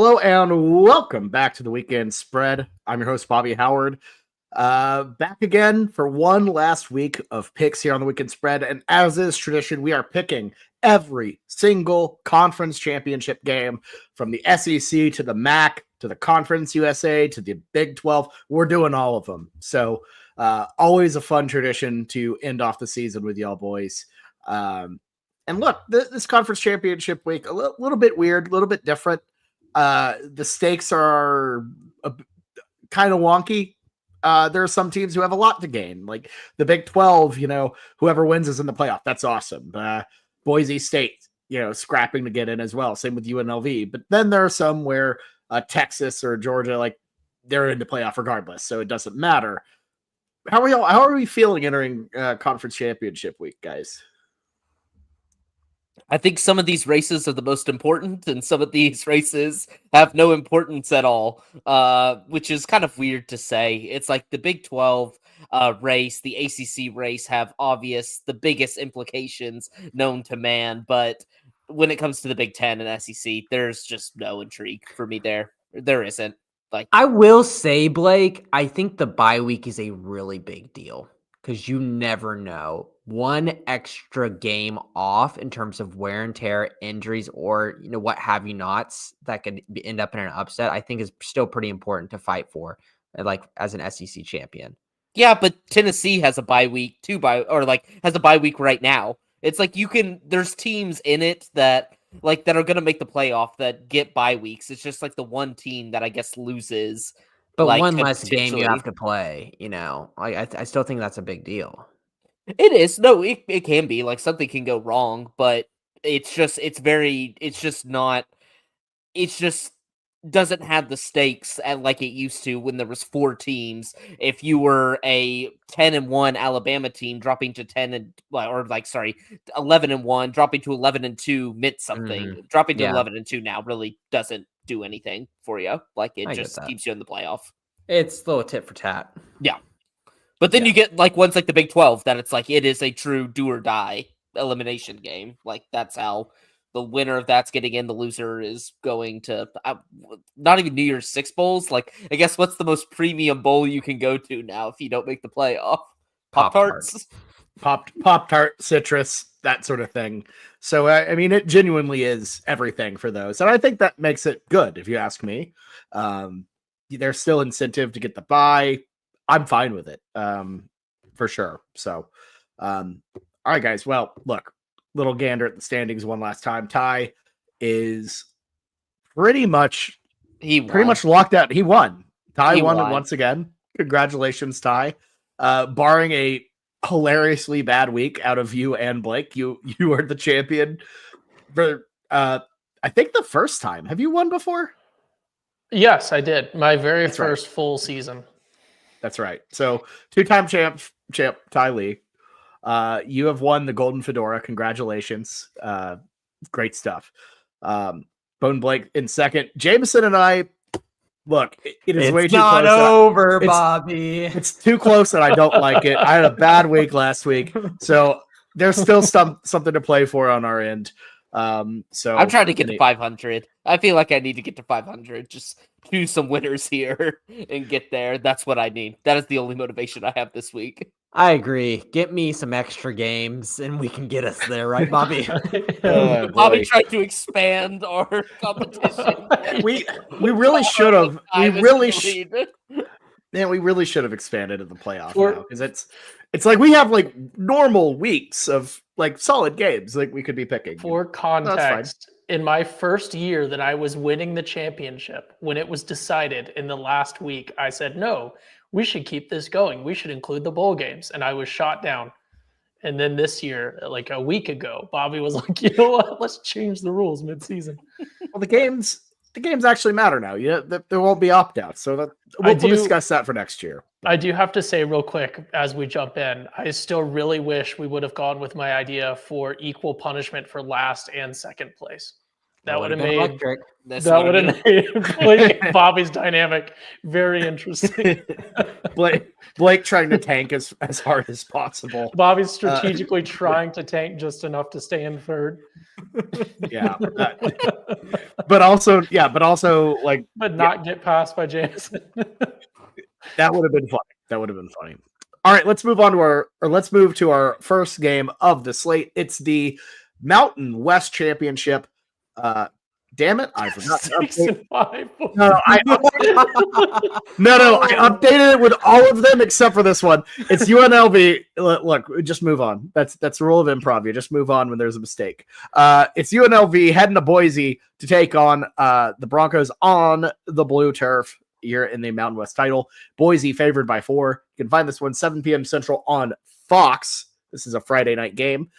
Hello and welcome back to the Weekend Spread. I'm your host, Bobby Howard. Back again for one last week of picks here on the Weekend Spread. And as is tradition, we are picking every single conference championship game from the SEC to the MAC to the Conference USA to the Big 12. We're doing all of them. So always a fun tradition to end off the season with y'all boys. And look, this conference championship week, a little bit weird, a little bit different. The stakes are kind of wonky. There are some teams who have a lot to gain, like the Big 12, whoever wins is in the playoff. That's awesome. Boise State, scrapping to get in as well. Same with UNLV. But then there are some where Texas or Georgia, they're in the playoff regardless. So it doesn't matter. How are we feeling entering conference championship week, guys? I think some of these races are the most important, and some of these races have no importance at all, which is kind of weird to say. It's like the Big 12 race, the ACC race have the biggest implications known to man, but when it comes to the Big 10 and SEC, there's just no intrigue for me there. There isn't. I will say, Blake, I think the bye week is a really big deal because you never know. One extra game off in terms of wear and tear, injuries, or what have you nots that could end up in an upset, I think is still pretty important to fight for, as an SEC champion. Yeah, but Tennessee has a bye week has a bye week right now. It's like there's teams in it that are going to make the playoff that get bye weeks. It's just like the one team that I guess loses. But one less game you have to play, I still think that's a big deal. It is. No, it can be. Something can go wrong, but it just doesn't have the stakes like it used to when there was 4 teams. If you were a 10-1 Alabama team dropping to 11-1, dropping to 11-2 meant something. Mm-hmm. Dropping to 11-2 now really doesn't do anything for you. It just keeps you in the playoff. It's a little tit for tat. Yeah. But then you get ones like the Big 12 that it's it is a true do or die elimination game. That's how the winner of that's getting in. The loser is going to not even New Year's Six bowls. I guess what's the most premium bowl you can go to now if you don't make the playoff? Pop-Tarts? Pop-Tart, citrus, that sort of thing. So, it genuinely is everything for those. And I think that makes it good, if you ask me. There's still incentive to get the bye. I'm fine with it, for sure. So, all right, guys. Well, look, little gander at the standings one last time. Ty is pretty much locked out. He won. Ty won once again. Congratulations, Ty. Barring a hilariously bad week out of you and Blake, you are the champion for I think the first time. Have you won before? Yes, I did. My very first full season. That's right. So 2-time champ Ty Lee. You have won the Golden Fedora. Congratulations. Great stuff. Bone Blake in second. Jameson and I, look, it is way too close. It's not over, Bobby. It's too close and I don't like it. I had a bad week last week. So there's still something to play for on our end. So I'm trying to get to 500. I feel like I need to get to 500. Just choose some winners here and get there. That's what I need. That is the only motivation I have this week. I agree. Get me some extra games and we can get us there, right, Bobby? Bobby tried to expand our competition. We really should have. We really should have expanded in the playoff now because it's we have normal weeks of solid games we could be picking. For context, in my first year that I was winning the championship, when it was decided in the last week, I said, no, we should keep this going. We should include the bowl games. And I was shot down. And then this year, a week ago, Bobby was like, you know what? Let's change the rules mid-season. Well, the games actually matter now. There won't be opt-outs. So we'll discuss that for next year. I do have to say real quick as we jump in, I still really wish we would have gone with my idea for equal punishment for last and second place. That would have made Blake and Bobby's dynamic very interesting. Blake trying to tank as hard as possible. Bobby's strategically trying to tank just enough to stay in third. Yeah. But also, like, but not get passed by Jameson. that would have been funny. That would have been funny. All right, let's move to our first game of the slate. It's the Mountain West Championship. Damn it, I forgot. 6-5. No, I updated it with all of them except for this one. It's UNLV. Look, just move on. That's the rule of improv. You just move on when there's a mistake. It's UNLV heading to Boise to take on the Broncos on the blue turf here in the Mountain West title. Boise favored by 4. You can find this one 7 p.m. Central on Fox. This is a Friday night game.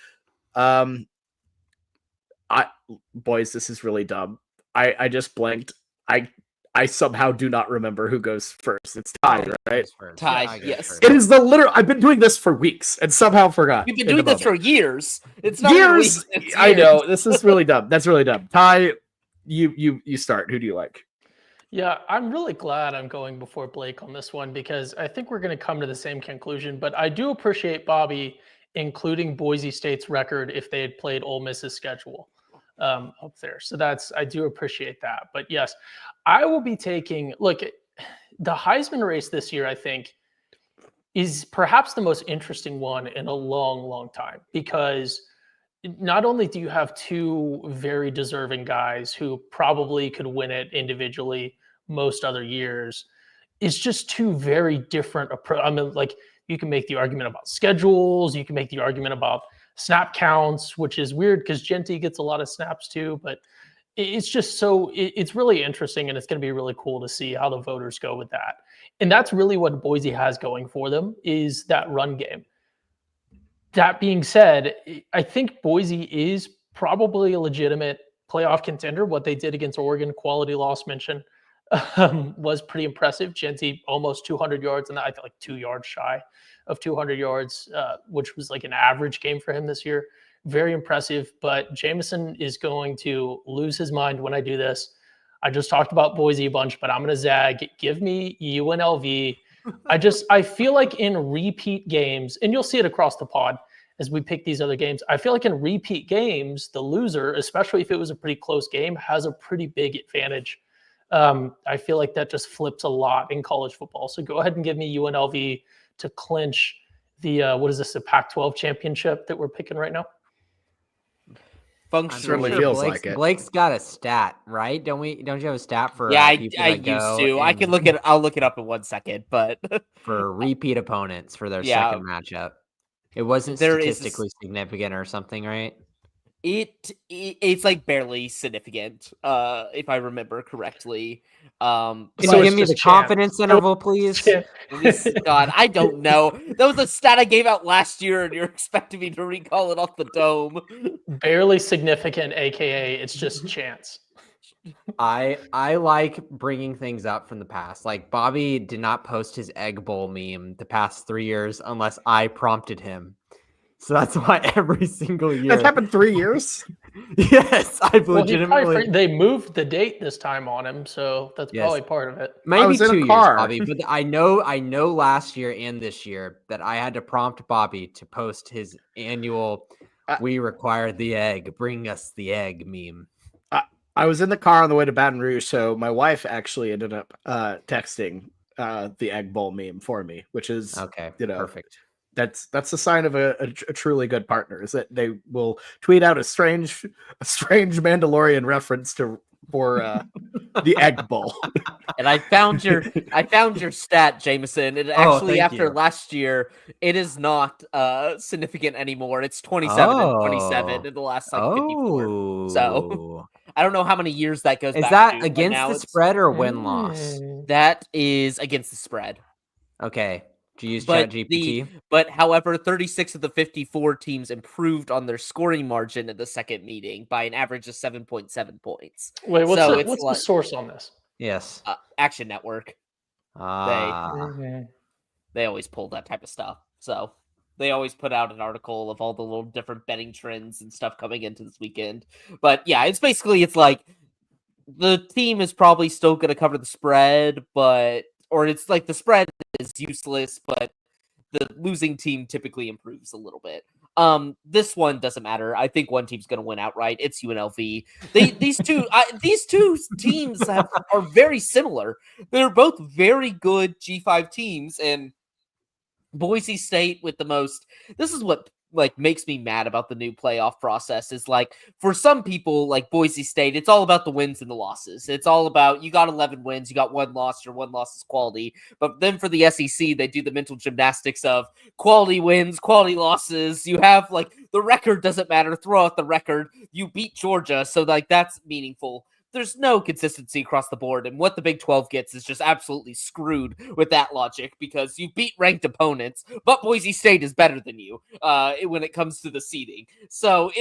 Boys, this is really dumb. I just blanked. I somehow do not remember who goes first. It's Ty, right? Ty, yes. It is the literal. I've been doing this for weeks and somehow forgot. You've been doing this for years. It's not years. Weeks, it's I years. know. This is really dumb. That's really dumb. Ty, you start. Who do you like? Yeah, I'm really glad I'm going before Blake on this one because I think we're going to come to the same conclusion. But I do appreciate Bobby including Boise State's record if they had played Ole Miss's schedule up there. So I do appreciate that. But yes, I will be taking, look, the Heisman race this year, I think, is perhaps the most interesting one in a long, long time because not only do you have two very deserving guys who probably could win it individually most other years, it's just two very different approach. I mean, like you can make the argument about schedules, you can make the argument about snap counts, which is weird because Genty gets a lot of snaps too, but it's just it's really interesting and it's going to be really cool to see how the voters go with that. And that's really what Boise has going for them is that run game. That being said, I think Boise is probably a legitimate playoff contender. What they did against Oregon, quality loss mention, was pretty impressive. Genty almost 200 yards, and I feel like 2 yards shy of 200 yards, which was like an average game for him this year. Very impressive, but Jameson is going to lose his mind when I do this. I just talked about Boise a bunch, but I'm going to zag. Give me UNLV. I feel like in repeat games, and you'll see it across the pod as we pick these other games, I feel like in repeat games, the loser, especially if it was a pretty close game, has a pretty big advantage. I feel like that just flips a lot in college football. So go ahead and give me UNLV to clinch the, what is this, the Pac-12 championship that we're picking right now? Certainly feels like it. Blake's got a stat, right? Don't you have a stat for? Yeah, I used to. I can look at. I'll look it up in 1 second, but for repeat opponents for their second matchup, it wasn't statistically significant or something, right? It's like barely significant, if I remember correctly. Can you give me the confidence interval, please? God, I don't know. That was a stat I gave out last year, and you're expecting me to recall it off the dome. Barely significant, aka it's just chance. I like bringing things up from the past. Like Bobby did not post his egg bowl meme the past 3 years unless I prompted him. So that's why every single year. That's happened 3 years? Yes, I've legitimately. They moved the date this time on him, so that's probably part of it. Maybe 2 years, Bobby. But I know last year and this year that I had to prompt Bobby to post his annual "We require the egg, bring us the egg" meme. I was in the car on the way to Baton Rouge, so my wife actually ended up texting the egg bowl meme for me, which is perfect. That's the sign of a truly good partner, is that they will tweet out a strange Mandalorian reference for the egg bowl. And I found your stat, Jameson. It actually after last year, it is not significant anymore. It's 27 and 27 in the last 54. So I don't know how many years that goes back to. Is that against the spread or win-loss? That is against the spread. Okay. Do you use ChatGPT? But however, 36 of the 54 teams improved on their scoring margin in the second meeting by an average of 7.7 points. Wait, what's the source on this? Yes. Action Network. They always pull that type of stuff. So they always put out an article of all the little different betting trends and stuff coming into this weekend. But yeah, it's like the team is probably still going to cover the spread, or it's like the spread is useless, but the losing team typically improves a little bit. This one doesn't matter. I think one team's going to win outright. It's UNLV. These two teams are very similar. They're both very good G5 teams, and Boise State with the most. This is what like makes me mad about the new playoff process is like for some people like Boise State, it's all about the wins and the losses. It's all about you got 11 wins, you got one loss, your one loss is quality. But then for the SEC, they do the mental gymnastics of quality wins, quality losses. You have like the record doesn't matter. Throw out the record. You beat Georgia, so like that's meaningful. There's no consistency across the board, and what the Big 12 gets is just absolutely screwed with that logic because you beat ranked opponents, but Boise State is better than you when it comes to the seeding. So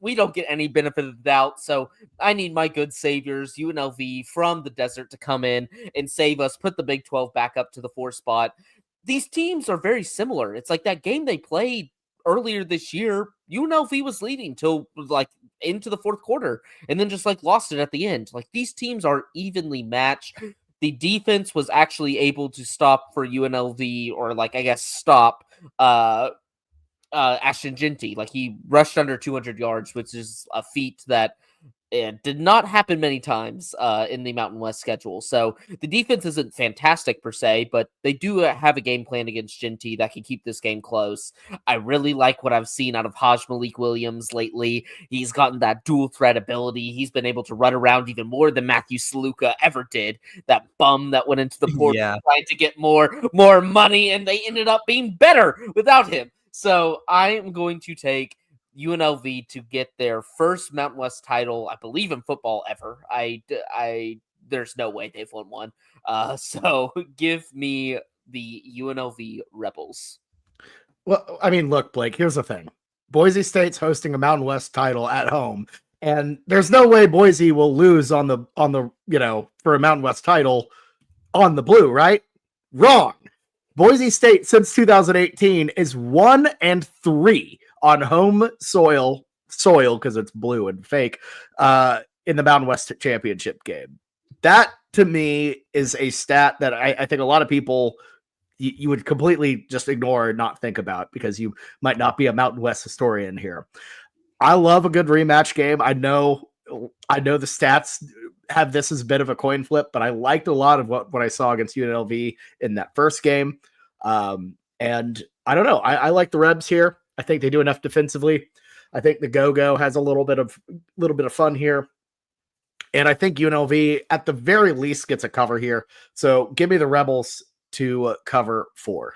we don't get any benefit of the doubt. So I need my good saviors, UNLV from the desert, to come in and save us, put the Big 12 back up to the 4 spot. These teams are very similar. It's like that game they played earlier this year, UNLV was leading till like into the fourth quarter and then just like lost it at the end. Like these teams are evenly matched. The defense was actually able to stop for UNLV, or like I guess stop Ashton Genty. Like he rushed under 200 yards, which is a feat that it did not happen many times in the Mountain West schedule. So the defense isn't fantastic per se, but they do have a game plan against Genty that can keep this game close. I really like what I've seen out of Haj Malik Williams lately. He's gotten that dual threat ability. He's been able to run around even more than Matthew Saluka ever did. That bum that went into the portal trying to get more money, and they ended up being better without him. So I am going to take UNLV to get their first Mountain West title, I believe, in football ever. There's no way they've won one. So give me the UNLV Rebels. Well, I mean, look, Blake, here's the thing. Boise State's hosting a Mountain West title at home, and there's no way Boise will lose on the for a Mountain West title on the blue, right? Wrong. Boise State since 2018 is 1-3 on home soil because it's blue and fake in the Mountain West championship game. That to me is a stat that I think a lot of people you would completely just ignore and not think about because you might not be a Mountain West historian here. I love a good rematch game. I know the stats have this as a bit of a coin flip, but I liked a lot of what I saw against UNLV in that first game. And I don't know. I like the Rebs here. I think they do enough defensively. I think the Go-Go has a little bit of fun here. And I think UNLV at the very least gets a cover here. So give me the Rebels to cover 4.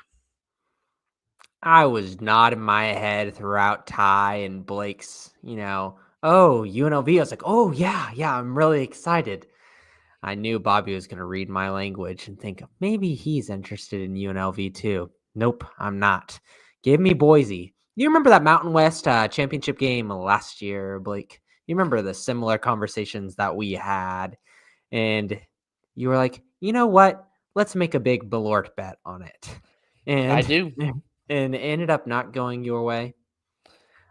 I was nodding my head throughout Ty and Blake's, UNLV. I was like, oh, yeah, I'm really excited. I knew Bobby was going to read my language and think maybe he's interested in UNLV too. Nope, I'm not. Give me Boise. You remember that Mountain West championship game last year, Blake? You remember the similar conversations that we had? And you were like, you know what? Let's make a big Malort bet on it. And I do. And it ended up not going your way.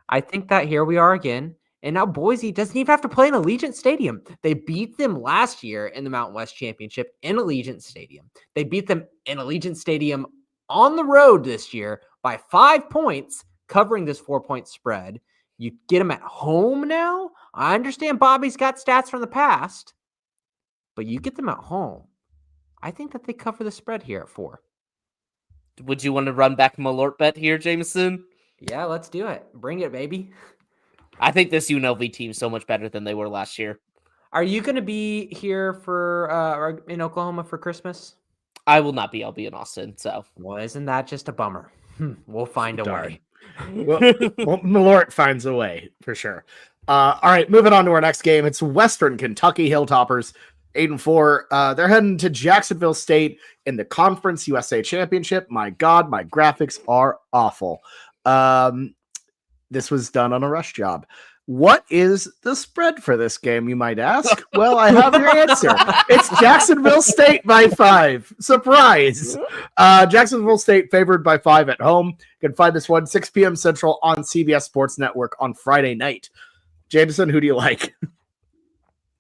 I think that here we are again. And now Boise doesn't even have to play in Allegiant Stadium. They beat them last year in the Mountain West Championship in Allegiant Stadium. They beat them in Allegiant Stadium on the road this year by 5 points, covering this 4-point spread. You get them at home now? I understand Bobby's got stats from the past, but you get them at home. I think that they cover the spread here at 4. Would you want to run back Malort bet here, Jameson? Yeah, let's do it. Bring it, baby. I think this UNLV team is so much better than they were last year. Are you going to be here for in Oklahoma for Christmas? I will not be. I'll be in Austin. So, well, isn't that just a bummer? We'll find a way. Well, Malort finds a way for sure. All right, moving on to our next game. It's Western Kentucky Hilltoppers, 8-4. They're heading to Jacksonville State in the Conference USA Championship. My God, my graphics are awful. This was done on a rush job. What is the spread for this game, you might ask? Well, I have your answer. It's Jacksonville State by 5. Surprise! Jacksonville State favored by 5 at home. You can find this one 6 p.m. Central on CBS Sports Network on Friday night. Jameson, who do you like?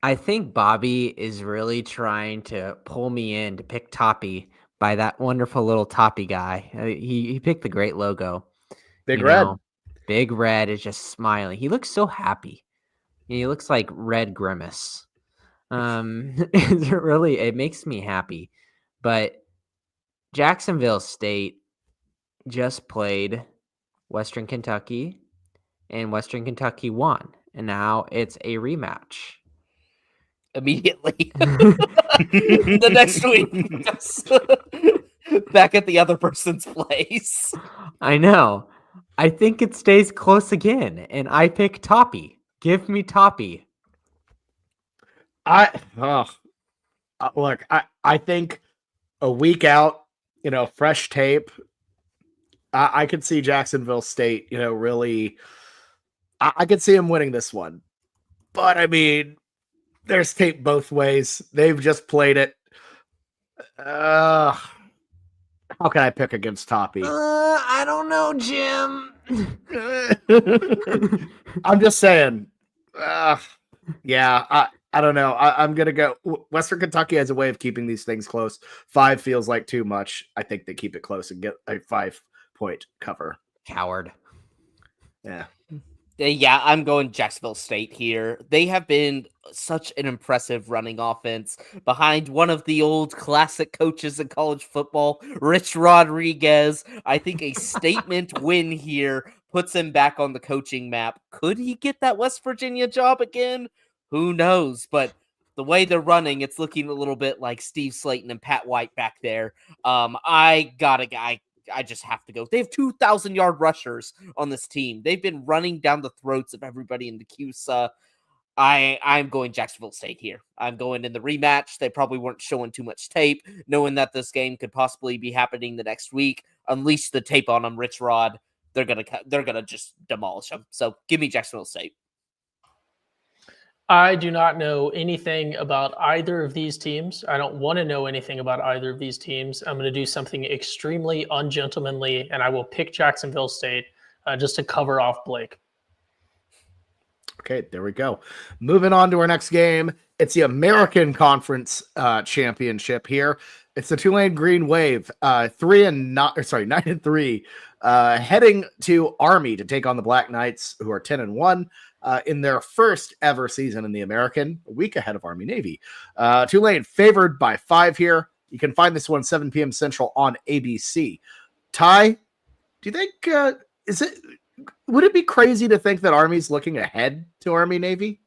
I think Bobby is really trying to pull me in to pick Toppy by that wonderful little Toppy guy. He picked the great logo. Big Red. Big Red is just smiling. He looks so happy. He looks like Red Grimace. It makes me happy. But Jacksonville State just played Western Kentucky, and Western Kentucky won. And now it's a rematch. Immediately. The next week. Back at the other person's place. I know. I think it stays close again, and I pick Toppy. Give me Toppy. Look, I think a week out, fresh tape. I could see Jacksonville State, really. I could see him winning this one, but I mean, there's tape both ways. They've just played it. How can I pick against Toppy? I don't know, Jim. I'm just saying. Yeah, I don't know. I'm going to go. Western Kentucky has a way of keeping these things close. 5 feels like too much. I think they keep it close and get a 5-point cover. Coward. Yeah. Yeah, I'm going Jacksonville State here. They have been such an impressive running offense behind one of the old classic coaches in college football, Rich Rodriguez. I think a statement win here puts him back on the coaching map. Could he get that West Virginia job again? Who knows? But the way they're running, it's looking a little bit like Steve Slayton and Pat White back there. I just have to go. They have 2,000-yard rushers on this team. They've been running down the throats of everybody in the CUSA. I'm going Jacksonville State here. I'm going in the rematch. They probably weren't showing too much tape, knowing that this game could possibly be happening the next week. Unleash the tape on them, Rich Rod. They're gonna just demolish them. So give me Jacksonville State. I do not know anything about either of these teams. I don't want to know anything about either of these teams. I'm going to do something extremely ungentlemanly, and I will pick Jacksonville State just to cover off Blake. Okay, there we go. Moving on to our next game. It's the American Conference Championship here. It's the Tulane Green Wave, 9-3, heading to Army to take on the Black Knights, who are 10-1. In their first ever season in the American, a week ahead of Army Navy. Tulane favored by 5 here. You can find this one 7 p.m. Central on ABC. Ty, do you think would it be crazy to think that Army's looking ahead to Army Navy?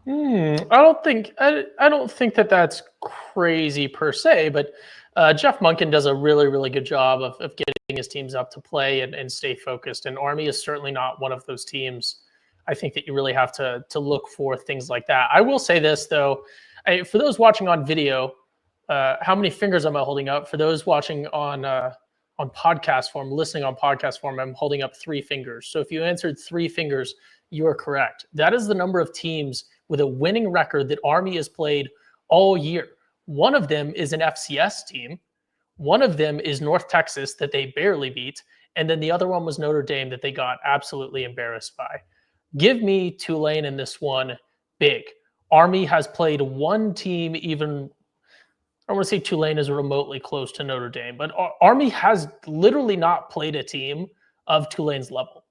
I don't think that that's crazy per se, but Jeff Monken does a really, really good job of getting his teams up to play and stay focused. And Army is certainly not one of those teams. I think that you really have to look for things like that. I will say this, though. For those watching on video, how many fingers am I holding up? For those watching on podcast form, listening on podcast form, I'm holding up 3 fingers. So if you answered 3 fingers, you are correct. That is the number of teams with a winning record that Army has played all year. One of them is an FCS team. One of them is North Texas that they barely beat. And then the other one was Notre Dame that they got absolutely embarrassed by. Give me Tulane in this one big. Army has played one team even, I don't want to say Tulane is remotely close to Notre Dame, but Army has literally not played a team of Tulane's level.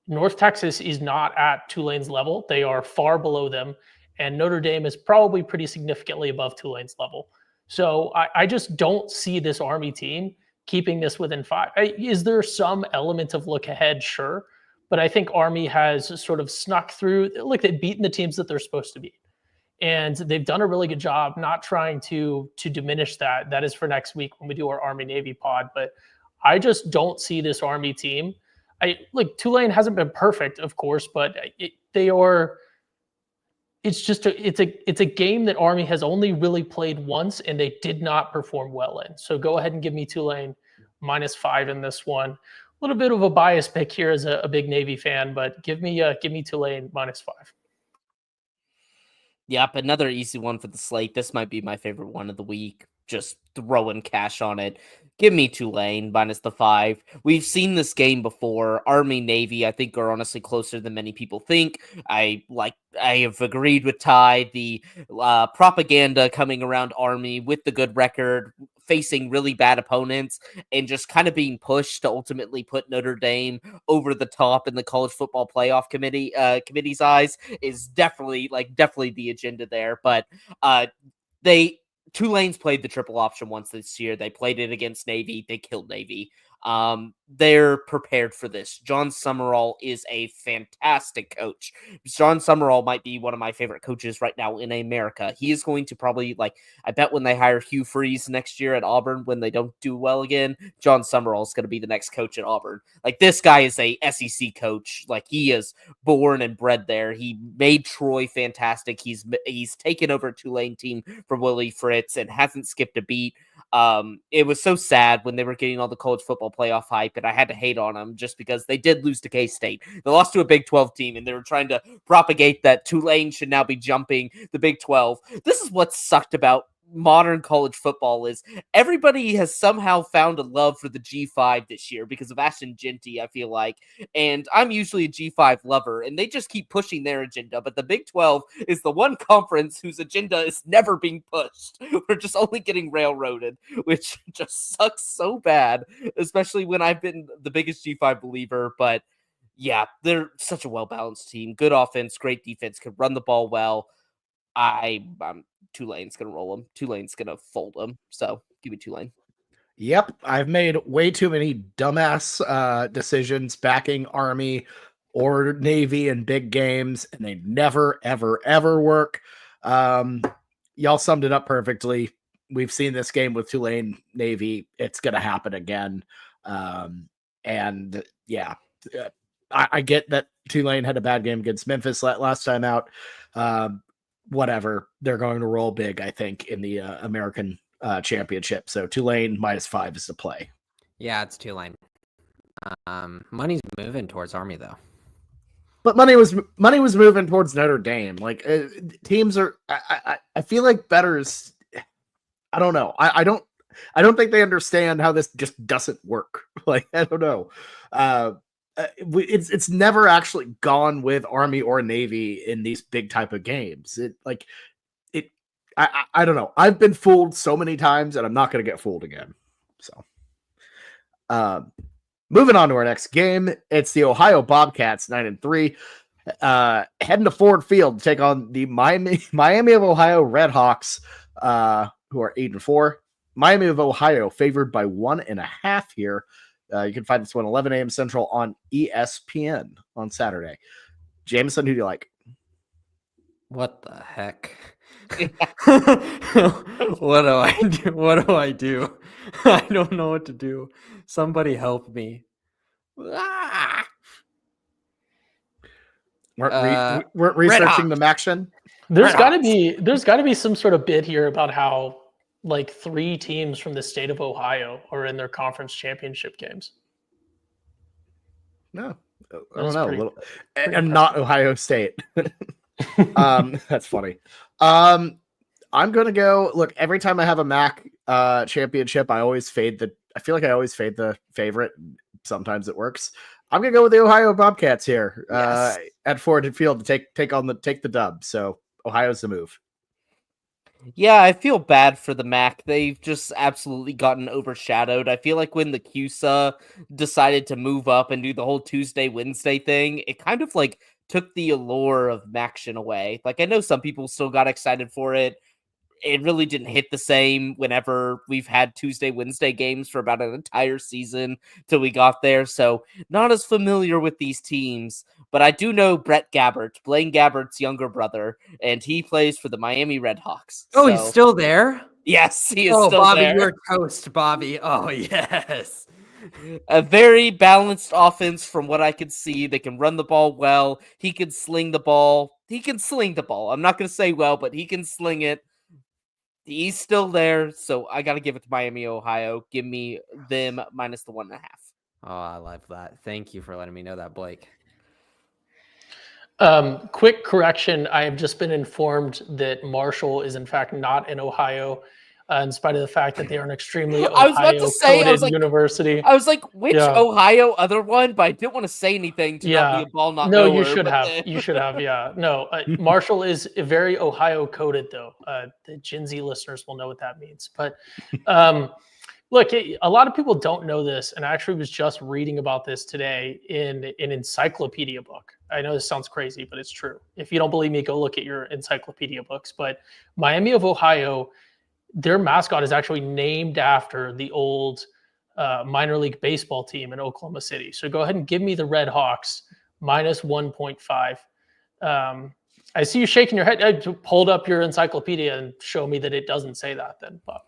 North Texas is not at Tulane's level. They are far below them, and Notre Dame is probably pretty significantly above Tulane's level. So I just don't see this Army team keeping this within 5. Is there some element of look ahead? Sure. But I think Army has sort of snuck through. Look, they've beaten the teams that they're supposed to beat. And they've done a really good job not trying to diminish that. That is for next week when we do our Army-Navy pod. But I just don't see this Army team. Tulane hasn't been perfect, of course, but they are. It's a game that Army has only really played once, and they did not perform well in. So go ahead and give me Tulane -5 in this one. A little bit of a bias pick here as a big Navy fan, but give me Tulane -5. Yep, another easy one for the slate. This might be my favorite one of the week. Just throwing cash on it. Give me Tulane -5. We've seen this game before. Army Navy, I think, are honestly closer than many people think. I have agreed with Ty. The propaganda coming around Army with the good record facing really bad opponents and just kind of being pushed to ultimately put Notre Dame over the top in the college football playoff committee's eyes is definitely the agenda there. But Tulane's played the triple option once this year. They played it against Navy. They killed Navy. They're prepared for this. John Summerall is a fantastic coach. John Summerall might be one of my favorite coaches right now in America. He is going to probably, I bet when they hire Hugh Freeze next year at Auburn, when they don't do well again, John Summerall is going to be the next coach at Auburn. This guy is a SEC coach. He is born and bred there. He made Troy fantastic. He's taken over a Tulane team from Willie Fritz and hasn't skipped a beat. It was so sad when they were getting all the college football playoff hype, and I had to hate on them just because they did lose to K-State. They lost to a Big 12 team, and they were trying to propagate that Tulane should now be jumping the Big 12. This is what sucked about modern college football is everybody has somehow found a love for the G5 this year because of Ashton Genty, I feel like. And I'm usually a G5 lover, and they just keep pushing their agenda. But the Big 12 is the one conference whose agenda is never being pushed. We're just only getting railroaded, which just sucks so bad, especially when I've been the biggest G5 believer. But yeah, they're such a well-balanced team. Good offense, great defense, can run the ball well. Tulane's going to roll them. Tulane's going to fold them. So give me Tulane. Yep. I've made way too many dumbass decisions backing Army or Navy in big games, and they never, ever, ever work. Y'all summed it up perfectly. We've seen this game with Tulane Navy. It's going to happen again. And yeah, I get that Tulane had a bad game against Memphis last time out. Whatever, they're going to roll big, I think, in the American championship. So Tulane -5 is the play. Yeah, it's Tulane. Money's moving towards Army though. But money was moving towards Notre Dame. Teams are. I feel like bettors. I don't know. I don't think they understand how this just doesn't work. I don't know. It's never actually gone with Army or Navy in these big type of games. I don't know. I've been fooled so many times, and I'm not going to get fooled again. So, moving on to our next game, it's the Ohio Bobcats 9-3, heading to Ford Field to take on the Miami of Ohio Redhawks, who are 8-4. Miami of Ohio favored by 1.5 here. You can find this one 11 a.m. Central on ESPN on Saturday. Jameson, who do you like? What the heck? What do I do? What do I do? I don't know what to do. Somebody help me. Weren't researching the action? There's got to be some sort of bit here about how 3 teams from the state of Ohio are in their conference championship games. No, I don't know. And not Ohio State. That's funny. I'm gonna go. Look, every time I have a MAC championship, I always fade I feel like I always fade the favorite. Sometimes it works. I'm gonna go with the Ohio Bobcats here at Ford Field to take the dub. So Ohio's the move. Yeah, I feel bad for the MAC. They've just absolutely gotten overshadowed. I feel like when the CUSA decided to move up and do the whole Tuesday, Wednesday thing, it kind of took the allure of MACtion away. I know some people still got excited for it. It really didn't hit the same whenever we've had Tuesday, Wednesday games for about an entire season till we got there. So not as familiar with these teams, but I do know Brett Gabbert, Blaine Gabbert's younger brother, and he plays for the Miami Redhawks. Oh, he's still there? Yes, he is still Bobby, there. you're toast, Bobby. Oh, yes. A very balanced offense from what I could see. They can run the ball well. He can sling the ball. I'm not going to say well, but he can sling it. He's still there, so I got to give it to Miami, Ohio. Give me them -1.5. Oh, I love that. Thank you for letting me know that, Blake. Quick correction. I have just been informed that Marshall is in fact not in Ohio. in spite of the fact that they are an extremely I was about to say, I was Ohio-coded like, university. I was like, which Yeah. Ohio other one? But I didn't want to say anything to not be Yeah. a ball not No, knower. you should but have. then- You should have. Yeah. No, Marshall is very Ohio-coded, though. The Gen Z listeners will know what that means. But look, a lot of people don't know this, and I actually was just reading about this today in an encyclopedia book. I know this sounds crazy, but it's true. If you don't believe me, go look at your encyclopedia books. But Miami of Ohio, their mascot is actually named after the old minor league baseball team in Oklahoma City. So go ahead and give me the Red Hawks minus 1.5. I see you shaking your head. I pulled up your encyclopedia and show me that it doesn't say that then, Bobby.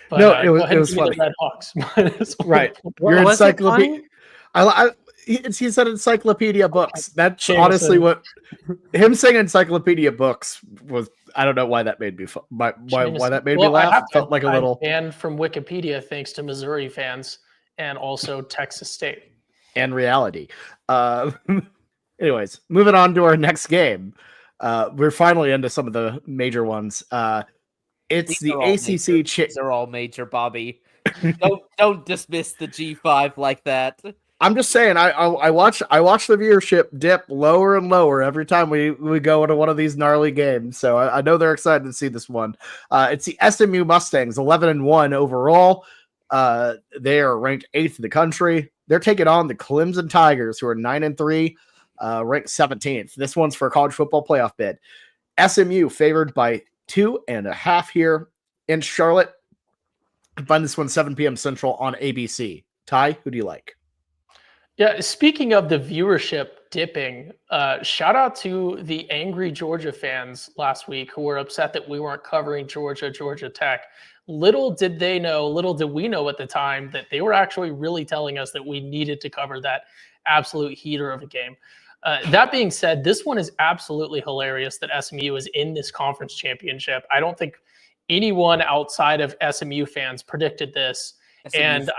But No, it go was ahead and give me funny. the Red Hawks minus Right. 1.5. Your Was it encyclopedia. funny? He said encyclopedia books. That's Jameson. honestly what him saying encyclopedia books was. I don't know why that made me why that made me laugh. Felt like a little banned from Wikipedia thanks to Missouri fans and also Texas State. and reality. Anyways, moving on to our next game. We're finally into some of the major ones. It's These the are all ACC. major. These are all major, Bobby. don't dismiss the G5 like that. I'm just saying, I watch the viewership dip lower and lower every time we go into one of these gnarly games. So I know they're excited to see this one. It's the SMU Mustangs, 11-1 overall. They are ranked 8th in the country. They're taking on the Clemson Tigers, who are 9-3, ranked 17th. This one's for a college football playoff bid. SMU favored by 2.5 here in Charlotte. Find this one 7 p.m. Central on ABC. Ty, who do you like? Yeah, speaking of the viewership dipping, shout out to the angry Georgia fans last week who were upset that we weren't covering Georgia Tech. Little did we know at the time that they were actually really telling us that we needed to cover that absolute heater of a game. That being said, this one is absolutely hilarious that SMU is in this conference championship. I don't think anyone outside of SMU fans predicted this. And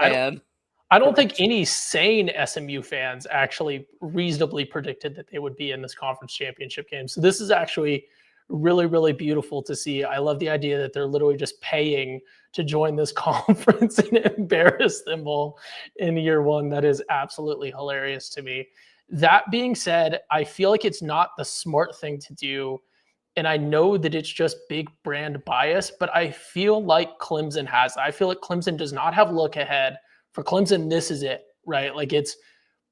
I don't think any sane SMU fans actually reasonably predicted that they would be in this conference championship game. So this is actually really, really beautiful to see. I love the idea that they're literally just paying to join this conference and embarrass them all in year one. That is absolutely hilarious to me. That being said, I feel like it's not the smart thing to do. And I know that it's just big brand bias, but I feel like Clemson has. I feel like Clemson does not have look ahead. For Clemson, this is it, right? Like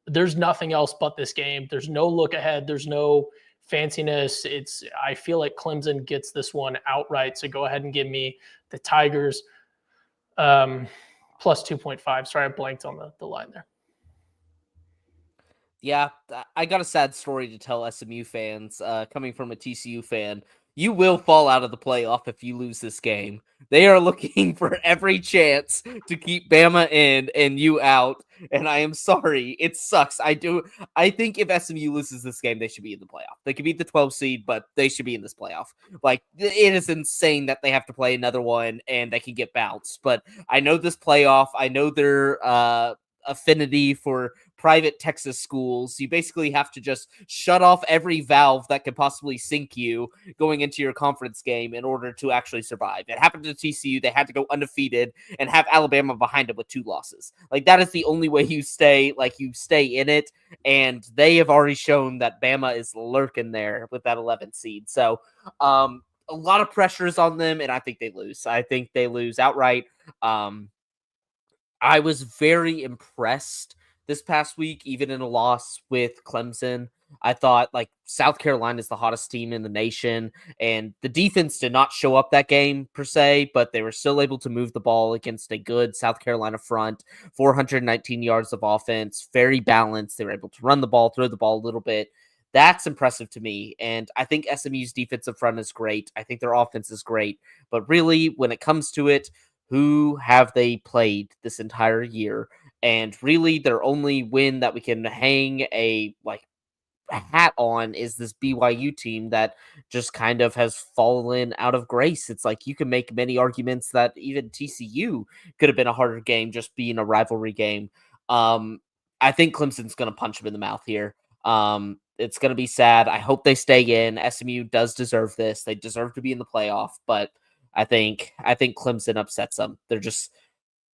there's nothing else but this game. There's no look ahead. There's no fanciness. I feel like Clemson gets this one outright. So go ahead and give me the Tigers plus 2.5. Sorry, I blanked on the line there. Yeah, I got a sad story to tell SMU fans. Coming from a TCU fan, you will fall out of the playoff if you lose this game. They are looking for every chance to keep Bama in and you out. And I am sorry. It sucks. I think if SMU loses this game, they should be in the playoff. They could beat the 12 seed, but they should be in this playoff. Like, it is insane that they have to play another one and they can get bounced. But I know this playoff. I know their affinity for private Texas schools. You basically have to just shut off every valve that could possibly sink you going into your conference game in order to actually survive. It happened to TCU. They had to go undefeated and have Alabama behind them with 2 losses. Like, that is the only way you stay in it. And they have already shown that Bama is lurking there with that 11th seed. So, a lot of pressure is on them, and I think they lose. I think they lose outright. I was very impressed this past week, even in a loss with Clemson. I thought like South Carolina is the hottest team in the nation, and the defense did not show up that game per se, but they were still able to move the ball against a good South Carolina front, 419 yards of offense, very balanced. They were able to run the ball, throw the ball a little bit. That's impressive to me, and I think SMU's defensive front is great. I think their offense is great, but really, when it comes to it, who have they played this entire year? And really, their only win that we can hang a hat on is this BYU team that just kind of has fallen out of grace. It's like you can make many arguments that even TCU could have been a harder game, just being a rivalry game. I think Clemson's going to punch them in the mouth here. It's going to be sad. I hope they stay in. SMU does deserve this. They deserve to be in the playoff, but I think Clemson upsets them. They're just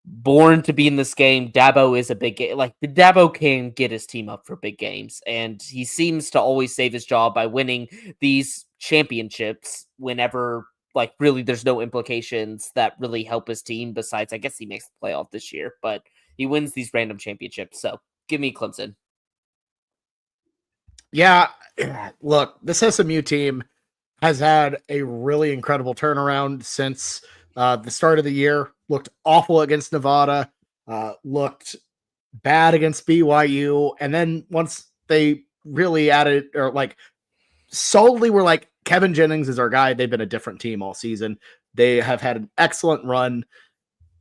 born to be in this game. Dabo is a big game. Like, the Dabo can get his team up for big games, and he seems to always save his job by winning these championships whenever, like, really there's no implications that really help his team besides, I guess, he makes the playoff this year, but he wins these random championships. So give me Clemson. Yeah, look, this SMU team has had a really incredible turnaround since the start of the year. Looked awful against Nevada, looked bad against BYU, and then once they really added, or like solely were like, Kevin Jennings is our guy, they've been a different team all season. They have had an excellent run,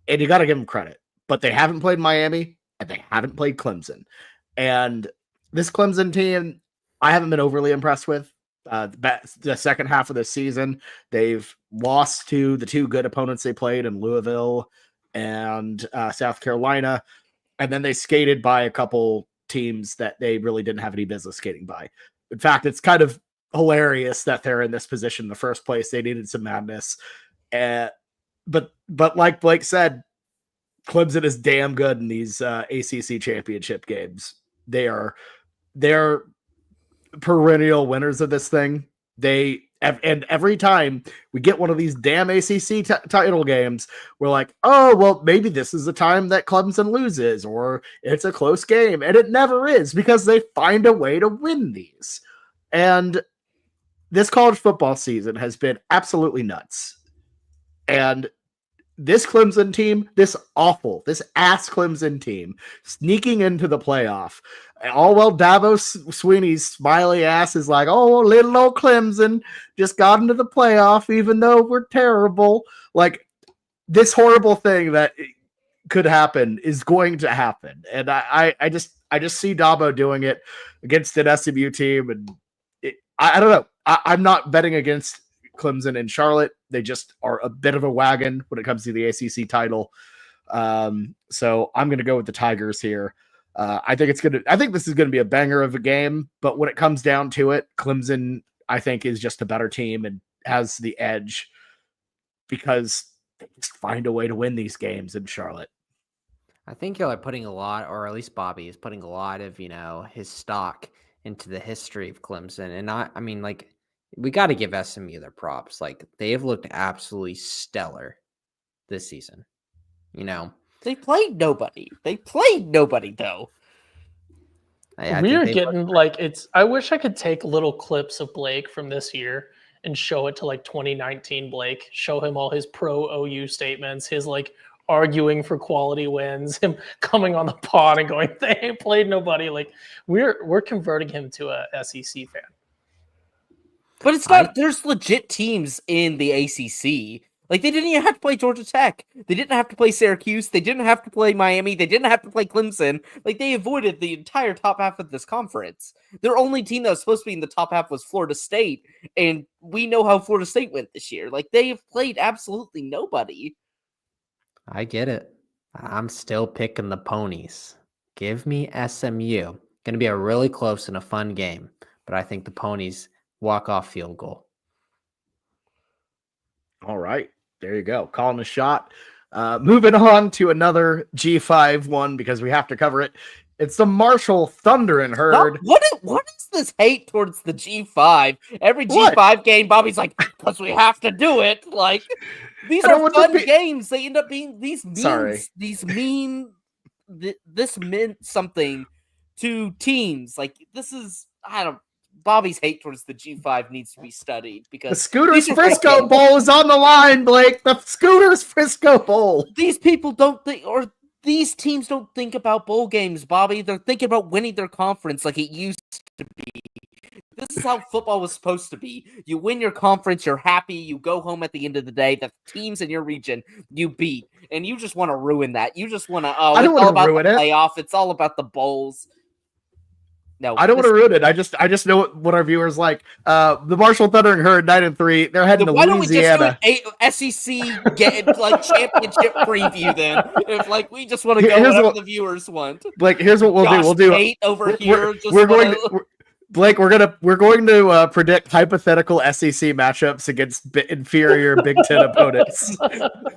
and you got to give them credit. But they haven't played Miami, and they haven't played Clemson. And this Clemson team, I haven't been overly impressed with. The second half of the season, they've lost to the two good opponents they played in Louisville and South Carolina, and then they skated by a couple teams that they really didn't have any business skating by. In fact, it's kind of hilarious that they're in this position in the first place. They needed some madness, but like Blake said, Clemson is damn good in these ACC championship games. They're perennial winners of this thing. And every time we get one of these damn ACC title games, we're like, oh, well, maybe this is the time that Clemson loses, or it's a close game. And it never is, because they find a way to win these. And this college football season has been absolutely nuts. And this Clemson team, this ass Clemson team, sneaking into the playoff. All while Dabo Sweeney's smiley ass is like, oh, little old Clemson just got into the playoff, even though we're terrible. Like, this horrible thing that could happen is going to happen. And I just see Dabo doing it against an SMU team. And I don't know. I'm not betting against Clemson and Charlotte. They just are a bit of a wagon when it comes to the ACC title. So I'm going to go with the Tigers here. I think this is going to be a banger of a game, but when it comes down to it, Clemson, I think, is just a better team and has the edge because they just find a way to win these games in Charlotte. I think y'all are putting a lot, or at least Bobby is putting a lot of, his stock into the history of Clemson. And I mean, like, we got to give SMU their props. Like, they have looked absolutely stellar this season. They played nobody. Though. We're getting I wish I could take little clips of Blake from this year and show it to 2019 Blake, show him all his pro OU statements, his arguing for quality wins, him coming on the pod and going, they ain't played nobody. We're converting him to a SEC fan. But it's not. There's legit teams in the ACC. They didn't even have to play Georgia Tech. They didn't have to play Syracuse. They didn't have to play Miami. They didn't have to play Clemson. They avoided the entire top half of this conference. Their only team that was supposed to be in the top half was Florida State, and we know how Florida State went this year. They have played absolutely nobody. I get it. I'm still picking the ponies. Give me SMU. Going to be a really close and a fun game, but I think the ponies walk-off field goal. All right. There you go. Calling a shot. Moving on to another G5 one because we have to cover it. It's the Marshall Thunder and Herd. What is this hate towards the G5? Every G5 game, Bobby's like, because we have to do it. These are fun games. They end up being these means. This meant something to teams. This is, Bobby's hate towards the G5 needs to be studied because the Scooters Frisco Bowl is on the line, Blake. The Scooters Frisco Bowl. These people don't think, or these teams don't think about bowl games, Bobby. They're thinking about winning their conference like it used to be. This is how football was supposed to be. You win your conference, you're happy, you go home at the end of the day. The teams in your region you beat, and you just want to ruin that. You just want to. Oh, it's all about the playoff. It's all about the bowls. No, I don't want to ruin it. I just know what our viewers like. The Marshall Thunder and Herd 9-3. They're heading to Louisiana. Why don't we just do an SEC championship preview then? If we just want to go whatever the viewers want. Here's what we'll do. We'll do Tate over here. Blake, we're going to predict hypothetical SEC matchups against inferior Big Ten opponents.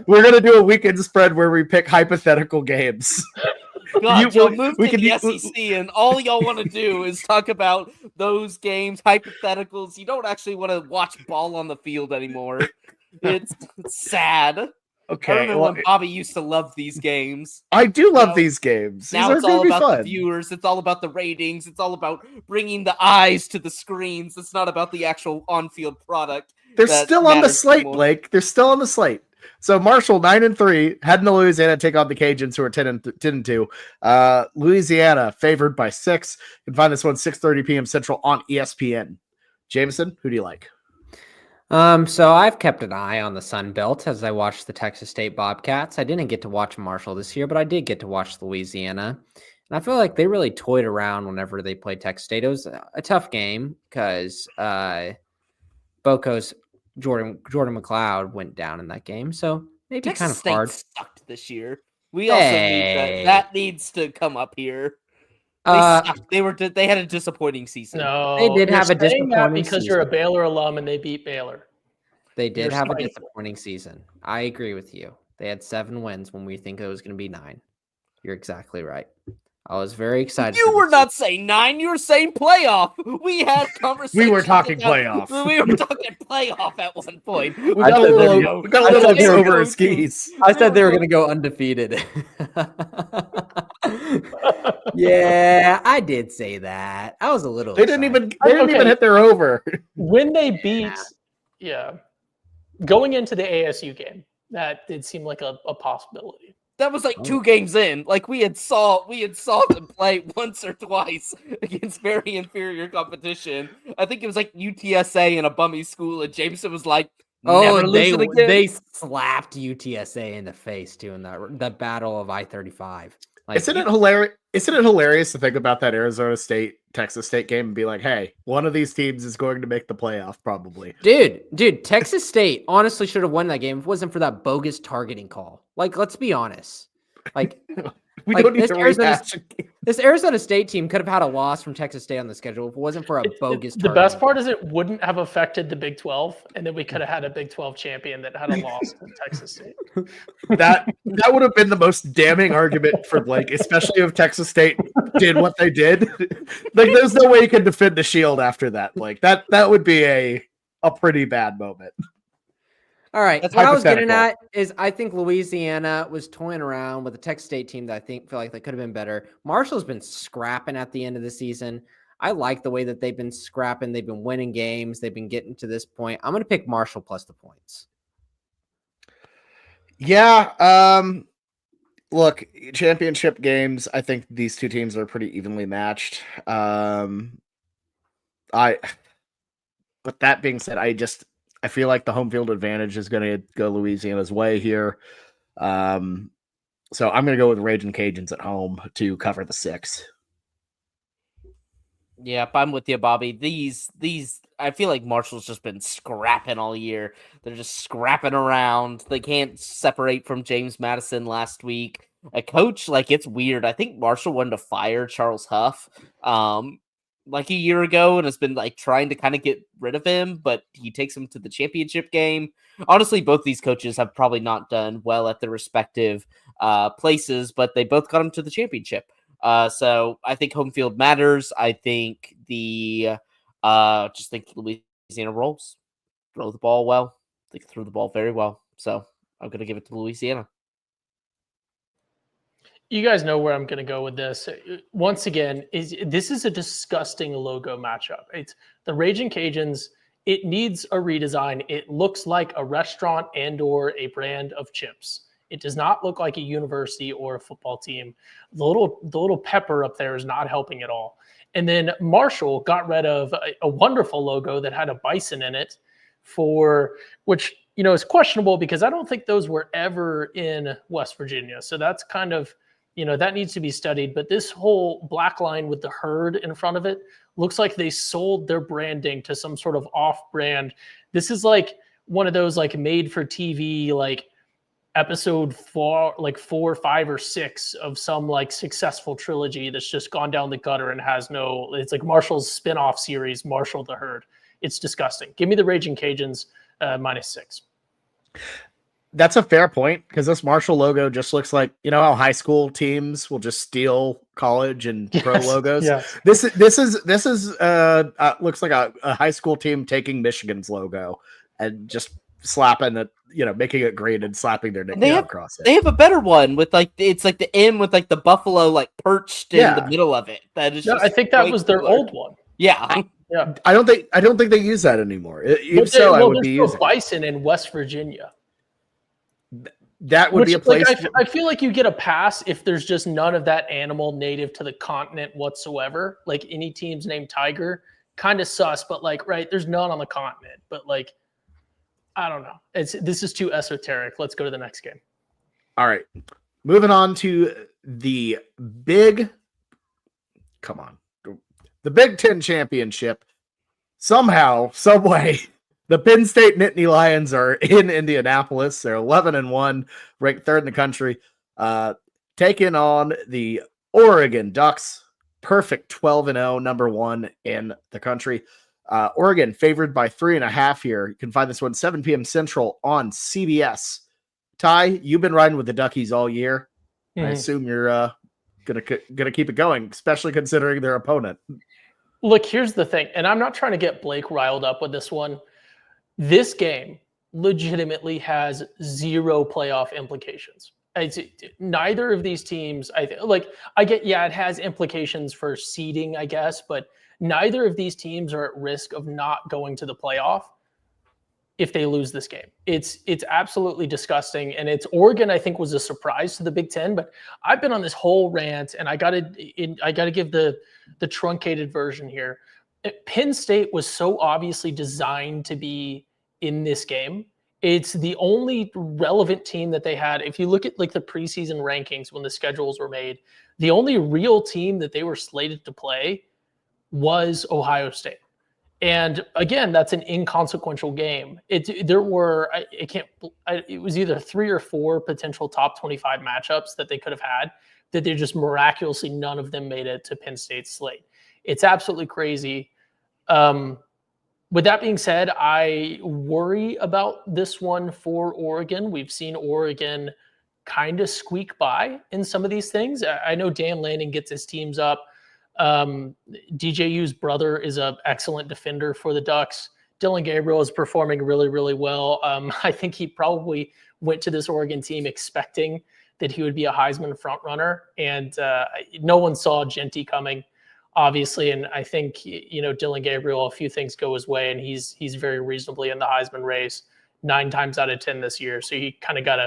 We're gonna do a weekend spread where we pick hypothetical games. God, y'all moved to the SEC, and all y'all want to do is talk about those games, hypotheticals. You don't actually want to watch ball on the field anymore. It's sad. Okay, I remember when Bobby used to love these games. I do love these games. Now it's all about the viewers. It's all about the ratings. It's all about bringing the eyes to the screens. It's not about the actual on-field product. They're still on the slate, Blake. They're still on the slate. So Marshall 9-3 heading to Louisiana to take on the Cajuns, who are 10-2. Louisiana favored by 6. You can find this one 6:30 p.m. Central on ESPN. Jameson, who do you like? So I've kept an eye on the Sun Belt as I watched the Texas State Bobcats. I didn't get to watch Marshall this year, but I did get to watch Louisiana. And I feel like they really toyed around whenever they played Texas State. It was a tough game because Boco's Jordan McLeod went down in that game. So maybe Texas kind of State hard. Sucked this year. We also need that needs to come up here. They had a disappointing season. No, they did have a disappointing because season. you're a Baylor alum and they beat Baylor. They did have a disappointing season. I agree with you. They had 7 wins when we think it was going to be 9. You're exactly right. I was very excited. You were not saying 9. You were saying playoff. We had conversations. We were talking playoff. We were talking playoff at one point. We got a little over our skis. I said they were going to go undefeated. Yeah, I did say that. I was a little. They didn't even hit their over. When they beat, going into the ASU game, that did seem like a possibility. That was like 2 games in. Like we had saw them play once or twice against very inferior competition. I think it was like UTSA in a bummy school, and Jameson was like, they slapped UTSA in the face too in that battle of I-35. Like, Isn't it hilarious to think about that Arizona State Texas State game and be like, hey, one of these teams is going to make the playoff probably. Dude, Texas State honestly should have won that game if it wasn't for that bogus targeting call. Like, let's be honest. Like, this Arizona State team could have had a loss from Texas State on the schedule if it wasn't for a bogus The best part is it wouldn't have affected the Big 12, and then we could have had a Big 12 champion that had a loss to Texas State. That would have been the most damning argument for Blake, especially if Texas State did what they did. Like, there's no way you can defend the Shield after that. Like, that would be a pretty bad moment. All right. What I was getting at is I think Louisiana was toying around with a Texas State team that I feel like they could have been better. Marshall's been scrapping at the end of the season. I like the way that they've been scrapping. They've been winning games. They've been getting to this point. I'm going to pick Marshall plus the points. Yeah. Look, championship games, I think these two teams are pretty evenly matched. But that being said, I feel like the home field advantage is going to go Louisiana's way here. So I'm going to go with Raging Cajuns at home to cover the 6. Yep, I'm with you, Bobby. These I feel like Marshall's just been scrapping all year. They're just scrapping around. They can't separate from James Madison last week. A coach, like, it's weird. I think Marshall wanted to fire Charles Huff like a year ago and has been like trying to kind of get rid of him, but he takes him to the championship game. Honestly, both these coaches have probably not done well at their respective places, but they both got him to the championship. So I think home field matters. I think just think Louisiana rolls, throw the ball well. They threw the ball very well. So I'm going to give it to Louisiana. You guys know where I'm going to go with this. Once again, this is a disgusting logo matchup. It's the Raging Cajuns. It needs a redesign. It looks like a restaurant and or a brand of chips. It does not look like a university or a football team. The little pepper up there is not helping at all. And then Marshall got rid of a wonderful logo that had a bison in it, for which, you know, is questionable because I don't think those were ever in West Virginia. So that's kind of, you know, that needs to be studied. But this whole black line with the herd in front of it looks like they sold their branding to some sort of off-brand. This is like one of those like made for TV, like episode 4, like 4, 5, or 6 of some like successful trilogy that's just gone down the gutter and has no. It's like Marshall's spin-off series, Marshall the Herd. It's disgusting. Give me the Raging Cajuns -6. That's a fair point, because this Marshall logo just looks like, you know how high school teams will just steal college and pro logos. Yes. This is looks like a high school team taking Michigan's logo and just slapping it, making it green and slapping their nickname across it. They have a better one with like it's like the M with like the buffalo like perched in the middle of it. That is. I think that was their old one. Yeah. Yeah. I don't think they use that anymore. If so, I would be using bison in West Virginia. That would be a place. I feel like you get a pass if there's just none of that animal native to the continent whatsoever. Like any teams named Tiger, kind of sus, but like, right, there's none on the continent. But like, I don't know. This is too esoteric. Let's go to the next game. All right. Moving on to the Big Ten championship. Somehow, some way, the Penn State Nittany Lions are in Indianapolis. They're 11-1, ranked 3rd in the country, taking on the Oregon Ducks. Perfect 12-0, number 1 in the country. Oregon favored by 3.5 here. You can find this one 7 p.m. Central on CBS. Ty, you've been riding with the Duckies all year. I assume you're gonna keep it going, especially considering their opponent. Look, here's the thing, and I'm not trying to get Blake riled up with this one. This game legitimately has 0 playoff implications. Neither of these teams, I get, it has implications for seeding, I guess, but neither of these teams are at risk of not going to the playoff if they lose this game. It's absolutely disgusting. And Oregon, I think, was a surprise to the Big Ten, but I've been on this whole rant, and I gotta give the truncated version here. Penn State was so obviously designed to be in this game. It's the only relevant team that they had. If you look at like the preseason rankings when the schedules were made, the only real team that they were slated to play was Ohio State. And again, that's an inconsequential game. It was either 3 or 4 potential top 25 matchups that they could have had that they just miraculously, none of them made it to Penn State's slate. It's absolutely crazy. With that being said, I worry about this one for Oregon. We've seen Oregon kind of squeak by in some of these things. I know Dan Lanning gets his teams up. DJU's brother is an excellent defender for the Ducks. Dylan Gabriel is performing really, really well. I think he probably went to this Oregon team expecting that he would be a Heisman front runner, and no one saw Genty coming, obviously. And I think, Dylan Gabriel, a few things go his way, and he's very reasonably in the Heisman race 9 times out of 10 this year. So he kind of got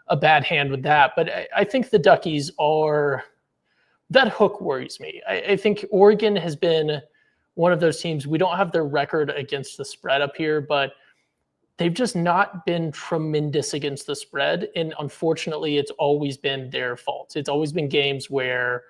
a bad hand with that. But I think the Duckies are. That hook worries me. I think Oregon has been one of those teams. We don't have their record against the spread up here, but they've just not been tremendous against the spread. And unfortunately, it's always been their fault. It's always been games where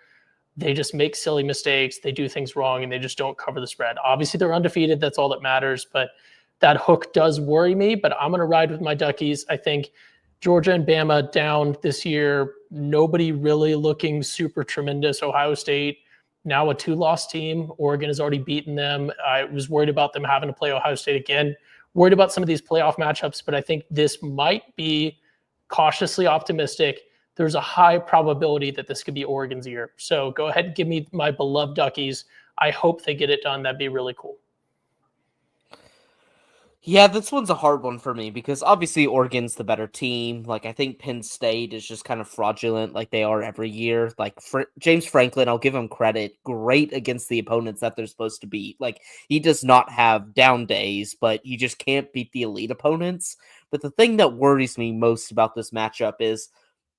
they just make silly mistakes. They do things wrong and they just don't cover the spread. Obviously, they're undefeated. That's all that matters. But that hook does worry me. But I'm going to ride with my Duckies. I think Georgia and Bama down this year. Nobody really looking super tremendous. Ohio State, now a 2-loss team. Oregon has already beaten them. I was worried about them having to play Ohio State again. Worried about some of these playoff matchups, but I think this might be cautiously optimistic. There's a high probability that this could be Oregon's year. So go ahead and give me my beloved Duckies. I hope they get it done. That'd be really cool. Yeah, this one's a hard one for me because obviously Oregon's the better team. Like, I think Penn State is just kind of fraudulent like they are every year. Like, James Franklin, I'll give him credit. Great against the opponents that they're supposed to beat. Like, he does not have down days, but he just can't beat the elite opponents. But the thing that worries me most about this matchup is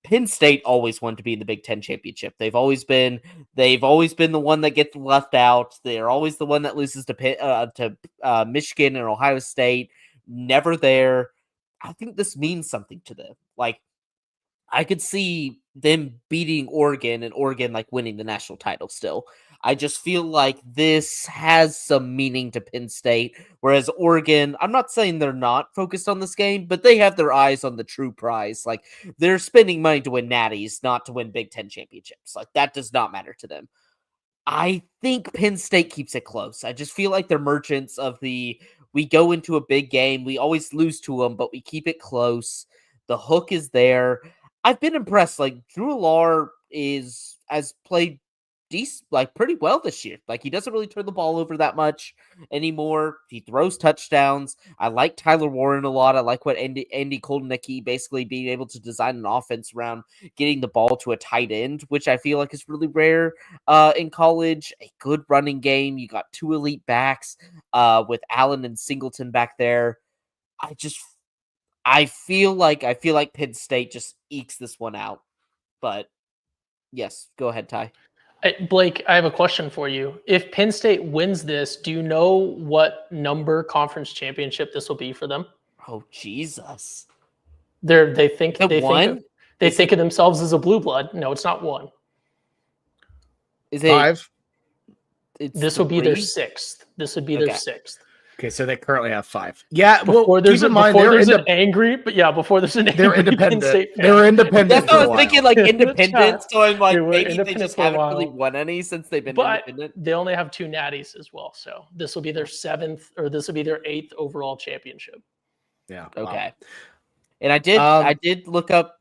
Penn State always wanted to be in the Big Ten championship. They've always been the one that gets left out. They're always the one that loses to Michigan and Ohio State. Never there. I think this means something to them. Like, I could see them beating Oregon and Oregon like winning the national title still. I just feel like this has some meaning to Penn State, whereas Oregon, I'm not saying they're not focused on this game, but they have their eyes on the true prize. Like they're spending money to win natties, not to win Big Ten championships. Like that does not matter to them. I think Penn State keeps it close. I just feel like they're merchants of we go into a big game, we always lose to them, but we keep it close. The hook is there. I've been impressed. Like Drew Lar has played pretty well this year. Like he doesn't really turn the ball over that much anymore. He throws touchdowns. I like Tyler Warren a lot. I like what Andy Kolnicki basically being able to design an offense around getting the ball to a tight end, which I feel like is really rare in college. A good running game. You got two elite backs with Allen and Singleton back there. I feel like Penn State just ekes this one out. But yes, go ahead, Ty. Blake, I have a question for you. If Penn State wins this, do you know what number conference championship this will be for them? Oh Jesus! They think of themselves as a blue blood. No, it's not one. Is it 5? This will be their 6th. This would be their 6th. Okay, so they currently have 5. Yeah, before there's an angry they're independent. They're independent. That's what I was thinking, like independent. So I'm like, maybe they just haven't really won any since they've been independent. They only have 2 natties as well, so this will be their 7th, or this will be their 8th overall championship. Yeah. Okay. Wow. And I did look up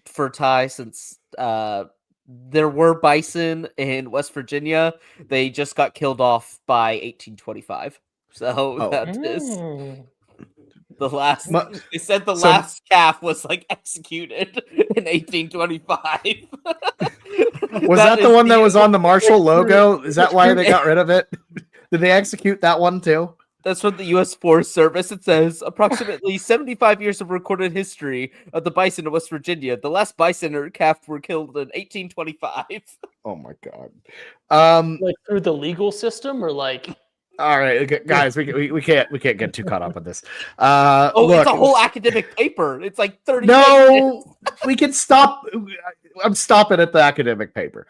for Ty since there were bison in West Virginia. They just got killed off by 1825. So that is the last. They said the last calf was like executed in 1825. Was that the one that was on the Marshall logo? Is that why they got rid of it? Did they execute that one too? That's from the U.S. Forest Service. It says approximately 75 years of recorded history of the bison in West Virginia. The last bison or calf were killed in 1825. Oh my god! Like through the legal system, or like. All right, guys, we can't get too caught up on this. Look, it's a whole academic paper. It's like 30. No, we can stop. I'm stopping at the academic paper.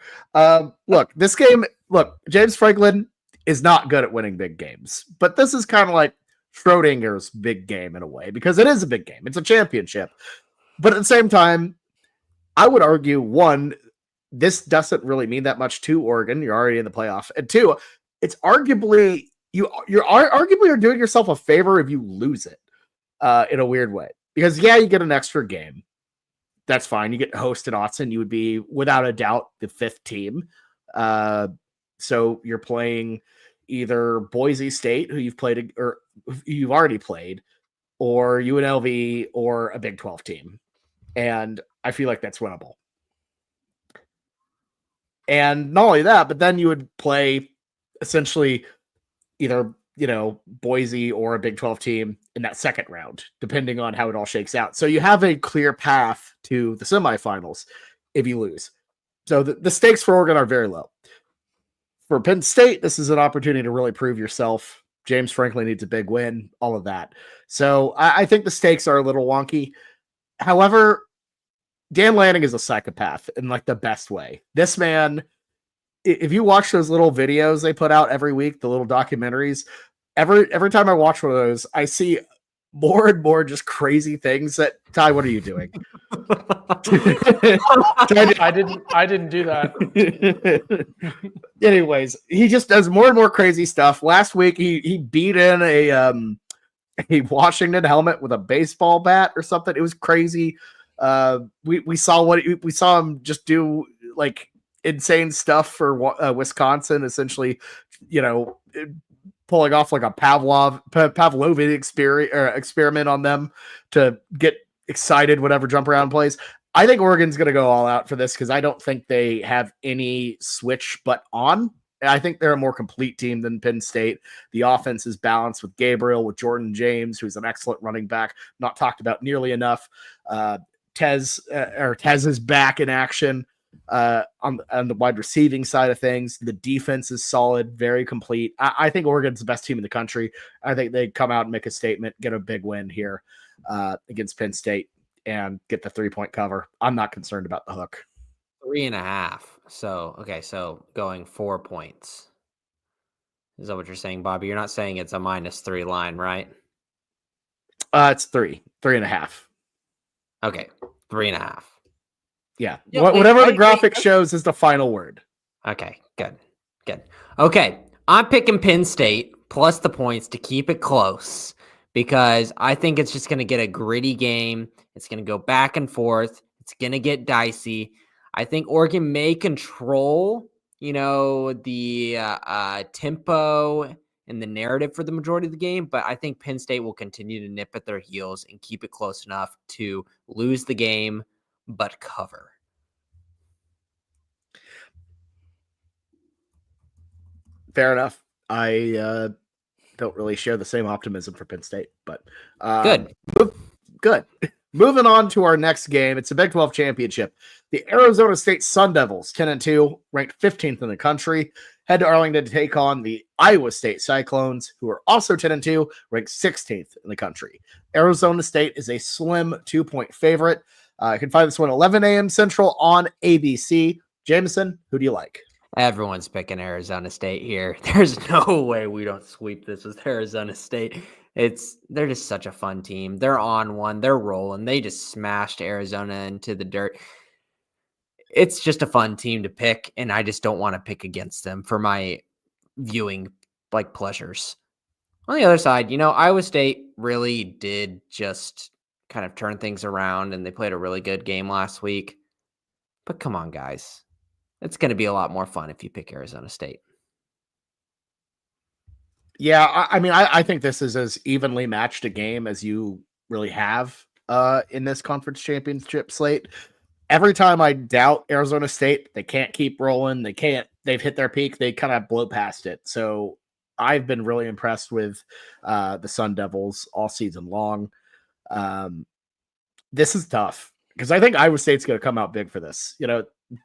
Look, this game. Look, James Franklin is not good at winning big games, but this is kind of like Schrodinger's big game in a way, because it is a big game. It's a championship, but at the same time, I would argue, one, this doesn't really mean that much to Oregon. You're already in the playoff, and two, it's arguably. You're arguably doing yourself a favor if you lose it in a weird way. Because, yeah, you get an extra game. That's fine. You get hosted Autzen. You would be, without a doubt, the 5th team. So you're playing either Boise State, who you've played or you've already played, or UNLV, or a Big 12 team. And I feel like that's winnable. And not only that, but then you would play essentially either, Boise or a Big 12 team in that second round, depending on how it all shakes out. So you have a clear path to the semifinals if you lose. So the stakes for Oregon are very low. For Penn State, this is an opportunity to really prove yourself. James Franklin needs a big win, all of that. So I think the stakes are a little wonky. However, Dan Lanning is a psychopath in like the best way. This man, if you watch those little videos they put out every week, the little documentaries, every time I watch one of those, I see more and more just crazy things. That Ty, what are you doing? I didn't do that. Anyways, he just does more and more crazy stuff. Last week he beat in a Washington helmet with a baseball bat or something. It was crazy. We saw him just do like insane stuff for Wisconsin, essentially, pulling off like a Pavlovian experiment on them to get excited whenever jump around plays. I think Oregon's going to go all out for this because I don't think they have any switch but on. I think they're a more complete team than Penn State. The offense is balanced with Gabriel, with Jordan James, who's an excellent running back, not talked about nearly enough. Tez is back in action. On the wide receiving side of things, the defense is solid, very complete. I think Oregon's the best team in the country. I think they come out and make a statement, get a big win here against Penn State. and get the 3-point cover. I'm not concerned about the hook. 3.5. So, okay, so going 4 points. Is that what you're saying, Bobby? You're not saying it's a -3 line, right? It's 3.5. Okay, 3.5. Yeah. Yeah, Whatever the graphic that's- shows is the final word. Okay, good. Okay, I'm picking Penn State plus the points to keep it close because I think it's just going to get a gritty game. It's going to go back and forth. It's going to get dicey. I think Oregon may control, the tempo and the narrative for the majority of the game, but I think Penn State will continue to nip at their heels and keep it close enough to lose the game, but cover. Fair enough. I don't really share the same optimism for Penn State, but Good. Good. Moving on to our next game. It's a Big 12 championship. The Arizona State Sun Devils, 10-2, ranked 15th in the country, head to Arlington to take on the Iowa State Cyclones, who are also 10-2, ranked 16th in the country. Arizona State is a slim 2-point favorite. You can find this one 11 a.m. Central on ABC. Jameson, who do you like? Everyone's picking Arizona State here. There's no way we don't sweep this with Arizona State. They're just such a fun team. They're on one. They're rolling. They just smashed Arizona into the dirt. It's just a fun team to pick, and I just don't want to pick against them for my viewing pleasures. On the other side, Iowa State really did just kind of turn things around, and they played a really good game last week. But come on, guys. It's going to be a lot more fun if you pick Arizona State. Yeah, I think this is as evenly matched a game as you really have in this conference championship slate. Every time I doubt Arizona State, they can't keep rolling. They've hit their peak. They kind of blow past it. So I've been really impressed with the Sun Devils all season long. This is tough because I think Iowa State's going to come out big for this.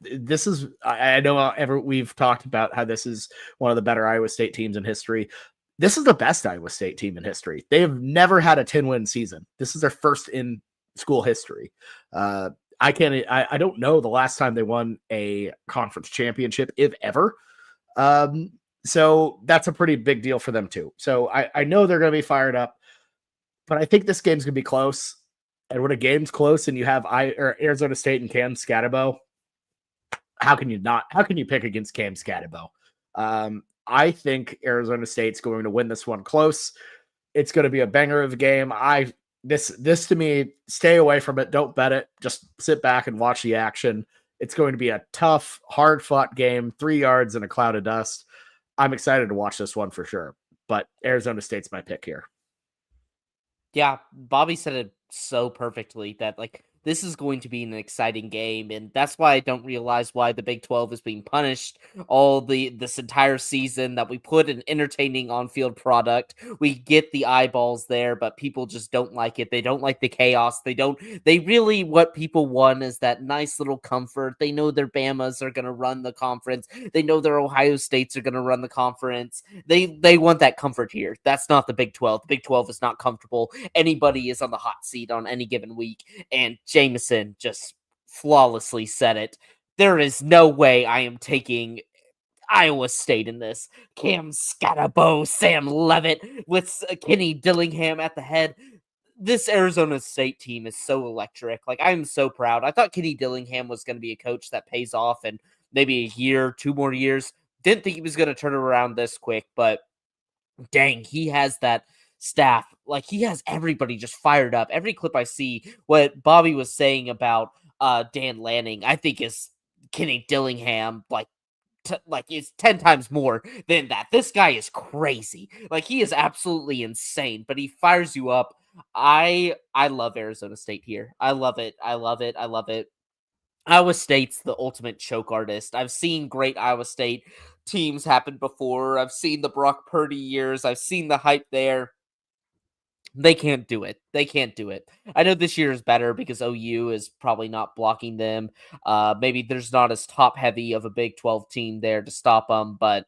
This is, I know we've talked about how this is one of the better Iowa State teams in history. This is the best Iowa State team in history. They have never had a 10-win season. This is their first in school history. I don't know the last time they won a conference championship, if ever. So that's a pretty big deal for them too. So I know they're going to be fired up, but I think this game's going to be close. And when a game's close and you have Arizona State and Cam Scatterbo, how can you pick against Cam Scatterbo? I think Arizona State's going to win this one close. It's going to be a banger of a game. This to me, stay away from it. Don't bet it. Just sit back and watch the action. It's going to be a tough, hard-fought game, 3 yards in a cloud of dust. I'm excited to watch this one for sure, but Arizona State's my pick here. Yeah, Bobby said it so perfectly that this is going to be an exciting game, and that's why I don't realize why the Big 12 is being punished this entire season, that we put an entertaining on-field product. We get the eyeballs there, but people just don't like it. They don't like the chaos. What people want is that nice little comfort. They know their Bamas are going to run the conference. They know their Ohio States are going to run the conference. They want that comfort here. That's not the Big 12. The Big 12 is not comfortable. Anybody is on the hot seat on any given week, and Jameson just flawlessly said it. There is no way I am taking Iowa State in this. Cam Scatterbo, Sam Levitt with Kenny Dillingham at the head. This Arizona State team is so electric. I'm so proud. I thought Kenny Dillingham was going to be a coach that pays off in maybe a year, 2 more years. Didn't think he was going to turn it around this quick, but dang, he has that staff. He has everybody just fired up. Every clip I see, what Bobby was saying about Dan Lanning, I think is Kenny Dillingham, is 10 times more than that. This guy is crazy. He is absolutely insane, but he fires you up. I love Arizona State here. I love it. I love it. I love it. Iowa State's the ultimate choke artist. I've seen great Iowa State teams happen before. I've seen the Brock Purdy years. I've seen the hype there. They can't do it. They can't do it. I know this year is better because OU is probably not blocking them. Maybe there's not as top heavy of a Big 12 team there to stop them, but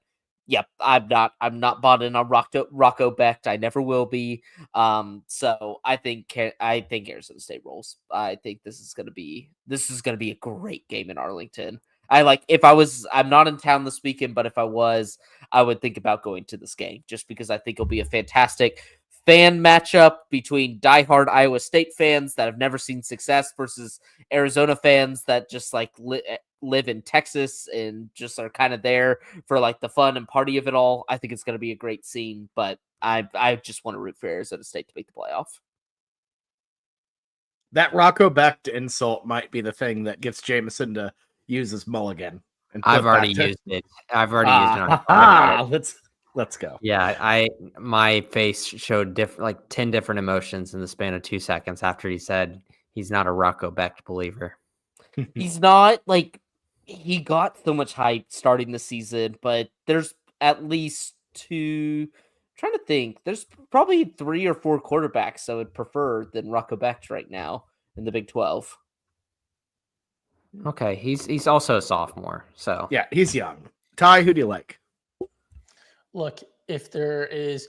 Yep, I'm not bought in on Rocco Becht. I never will be. So I think Arizona State rolls. I think this is gonna be a great game in Arlington. I'm not in town this weekend, but if I was, I would think about going to this game just because I think it'll be a fantastic fan matchup between diehard Iowa State fans that have never seen success versus Arizona fans that just like live in Texas and just are kind of there for like the fun and party of it all. I think it's going to be a great scene, but I just want to root for Arizona State to make the playoff. That Rocco Becht insult might be the thing that gets Jameson to use his mulligan. And I've already used it. I've already used it. Let's go. Yeah, my face showed 10 different emotions in the span of 2 seconds after he said he's not a Rocco Becht believer. He's not he got so much hype starting the season, but there's at least two. I'm trying to think, there's probably 3 or 4 quarterbacks I would prefer than Rocco Becht right now in the Big 12. Okay, he's also a sophomore, so yeah, he's young. Ty, who do you like? Look, if there is,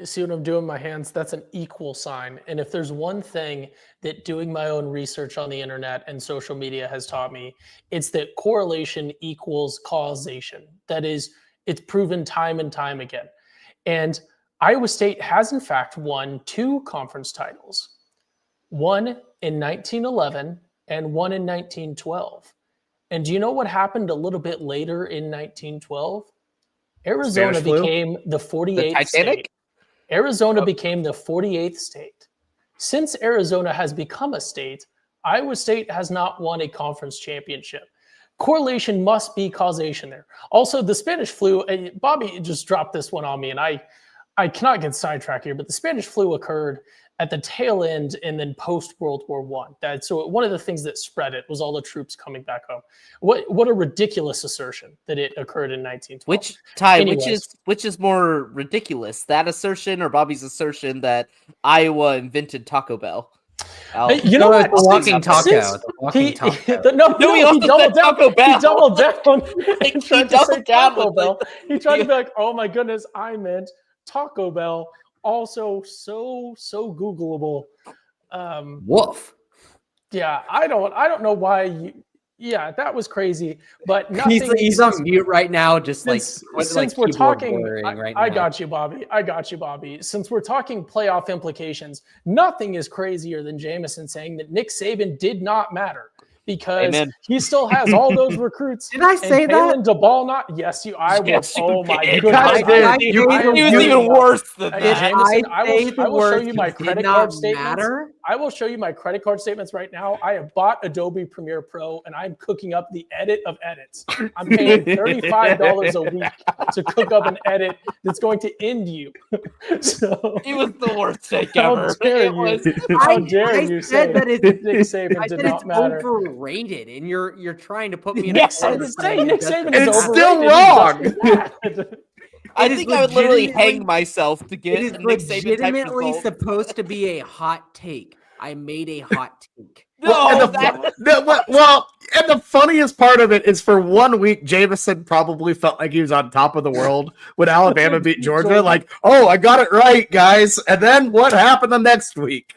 see what I'm doing with my hands? That's an equal sign. And if there's one thing that doing my own research on the internet and social media has taught me, it's that correlation equals causation. That is, it's proven time and time again. And Iowa State has, in fact, won 2 conference titles, one in 1911 and one in 1912. And do you know what happened a little bit later in 1912? Arizona became the 48th state. Arizona became the 48th state. Since Arizona has become a state, Iowa State has not won a conference championship. Correlation must be causation there. Also, the Spanish flu, Bobby just dropped this one on me, and I cannot get sidetracked here, but the Spanish flu occurred at the tail end and then post World War I. So one of the things that spread it was all the troops coming back home. What a ridiculous assertion that it occurred in 1912. Which is more ridiculous, that assertion or Bobby's assertion that Iowa invented Taco Bell? You know what? The walking taco. He doubled down. He doubled down. He tried to say Taco Bell. He tried to be like, "Oh my goodness, I meant Taco Bell." Also, so Googleable. Woof. Yeah, I don't know why you. Yeah, that was crazy. But nothing. He's on mute right now, just since we're talking. I got you, Bobby. Since we're talking playoff implications, nothing is crazier than Jameson saying that Nick Saban did not matter. Because he still has all those recruits. Did I say that? Kalen DeBall not? Yes, you. I yes, will. Oh my goodness! He was even worse than that. Jameson, I will show you my credit card statements. I will show you my credit card statements right now. I have bought Adobe Premiere Pro, and I'm cooking up the edit of edits. I'm paying $35 a week to cook up an edit that's going to end you. So it was the worst take ever. How dare you say that Nick Saban did not matter? Overrated, and you're trying to put me in. Yes, I didn't say Nick Saban is overrated. It's still wrong. I think I would literally hang myself to get it is Nick Saban legitimately supposed to be a hot take. I made a hot take. And the funniest part of it is for 1 week, Jameson probably felt like he was on top of the world when Alabama beat Georgia. Like, oh, I got it right, guys. And then what happened the next week?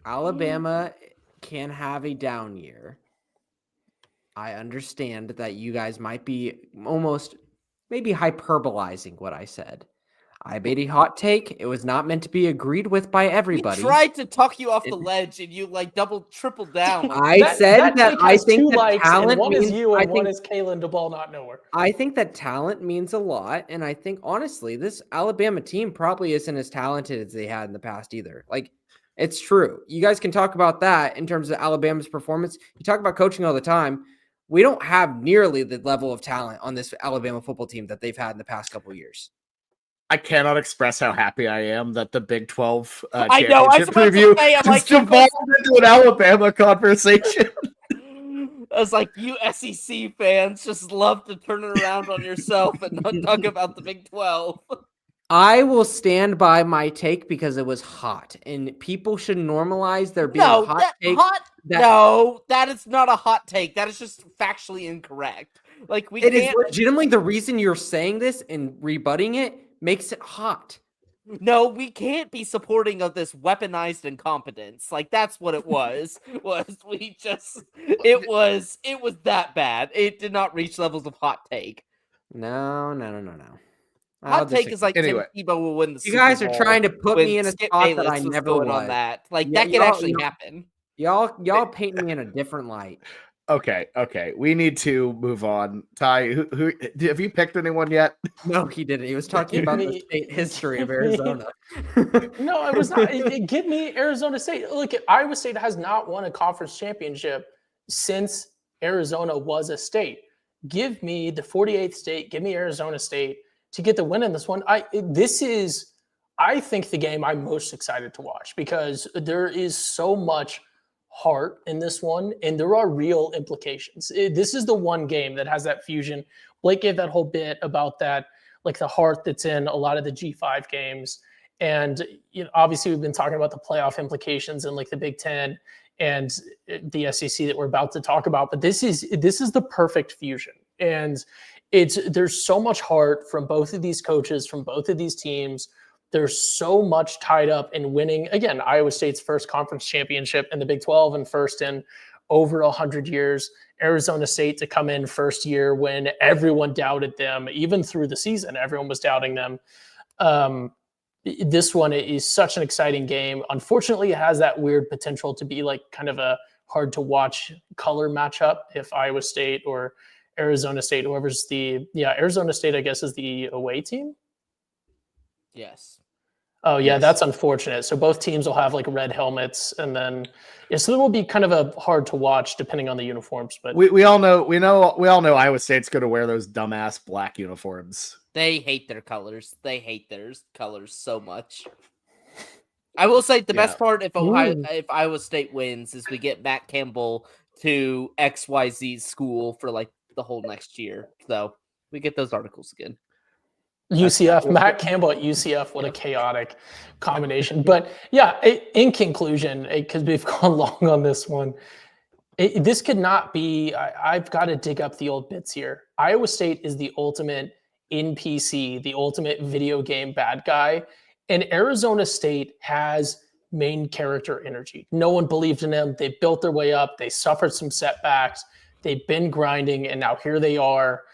Alabama can have a down year. I understand that you guys might be maybe hyperbolizing what I said. I made a hot take. It was not meant to be agreed with by everybody. He tried to talk you off the ledge, and you tripled down. I said that I think that talent one means, is you and one is Kalen DeBall not nowhere. I think that talent means a lot, and I think honestly, this Alabama team probably isn't as talented as they had in the past either. Like, it's true. You guys can talk about that in terms of Alabama's performance. You talk about coaching all the time. We don't have nearly the level of talent on this Alabama football team that they've had in the past couple of years. I cannot express how happy I am that the Big 12 championship preview just devolved into an Alabama conversation. I was like, you SEC fans just love to turn it around on yourself and not talk about the Big 12. I will stand by my take because it was hot, and people should normalize there being a hot take. No, that is not a hot take. That is just factually incorrect. Like we It is can't. legitimately the reason you're saying this and rebutting it makes it hot. No, we can't be supporting of this weaponized incompetence. Like that's what it was. It was that bad. It did not reach levels of hot take. No. I'll Hot take is like Anyway. Tim Tebow will win the You Super guys are Bowl trying to put when me in a Skip spot that Bayless I was never going was. on that. Like Yeah, that could actually happen. Y'all painting me in a different light. Okay. We need to move on. Ty, who have you picked anyone yet? No, he didn't. He was talking Give about the me- state history of give me- Arizona. No, it was not. Give me Arizona State. Look, Iowa State has not won a conference championship since Arizona was a state. Give me the 48th state. Give me Arizona State to get the win in this one. This is, I think, the game I'm most excited to watch because there is so much heart in this one, and there are real implications. This is the one game that has that fusion. Blake gave that whole bit about that, like the heart that's in a lot of the G5 games. And obviously, we've been talking about the playoff implications and like the Big Ten and the SEC that we're about to talk about. But this is the perfect fusion, and there's so much heart from both of these coaches, from both of these teams. There's so much tied up in winning, again, Iowa State's first conference championship in the Big 12 and first in over 100 years. Arizona State to come in first year when everyone doubted them, even through the season, everyone was doubting them. This one is such an exciting game. Unfortunately, it has that weird potential to be like kind of a hard to watch color matchup if Iowa State or Arizona State, whoever's Arizona State, I guess, is the away team. Yes. Oh yeah, Yes. That's unfortunate. So both teams will have like red helmets, and then so it will be kind of a hard to watch depending on the uniforms. But We all know Iowa State's going to wear those dumbass black uniforms. They hate their colors. They hate their colors so much. I will say the best part if Iowa State wins is we get Matt Campbell to XYZ school for like the whole next year. So we get those articles again. UCF, Matt Campbell at UCF, what a chaotic combination. But yeah, in conclusion, because we've gone long on this one, this could not be, I've got to dig up the old bits here. Iowa State is the ultimate NPC, the ultimate video game bad guy. And Arizona State has main character energy. No one believed in them. They built their way up. They suffered some setbacks. They've been grinding, and now here they are.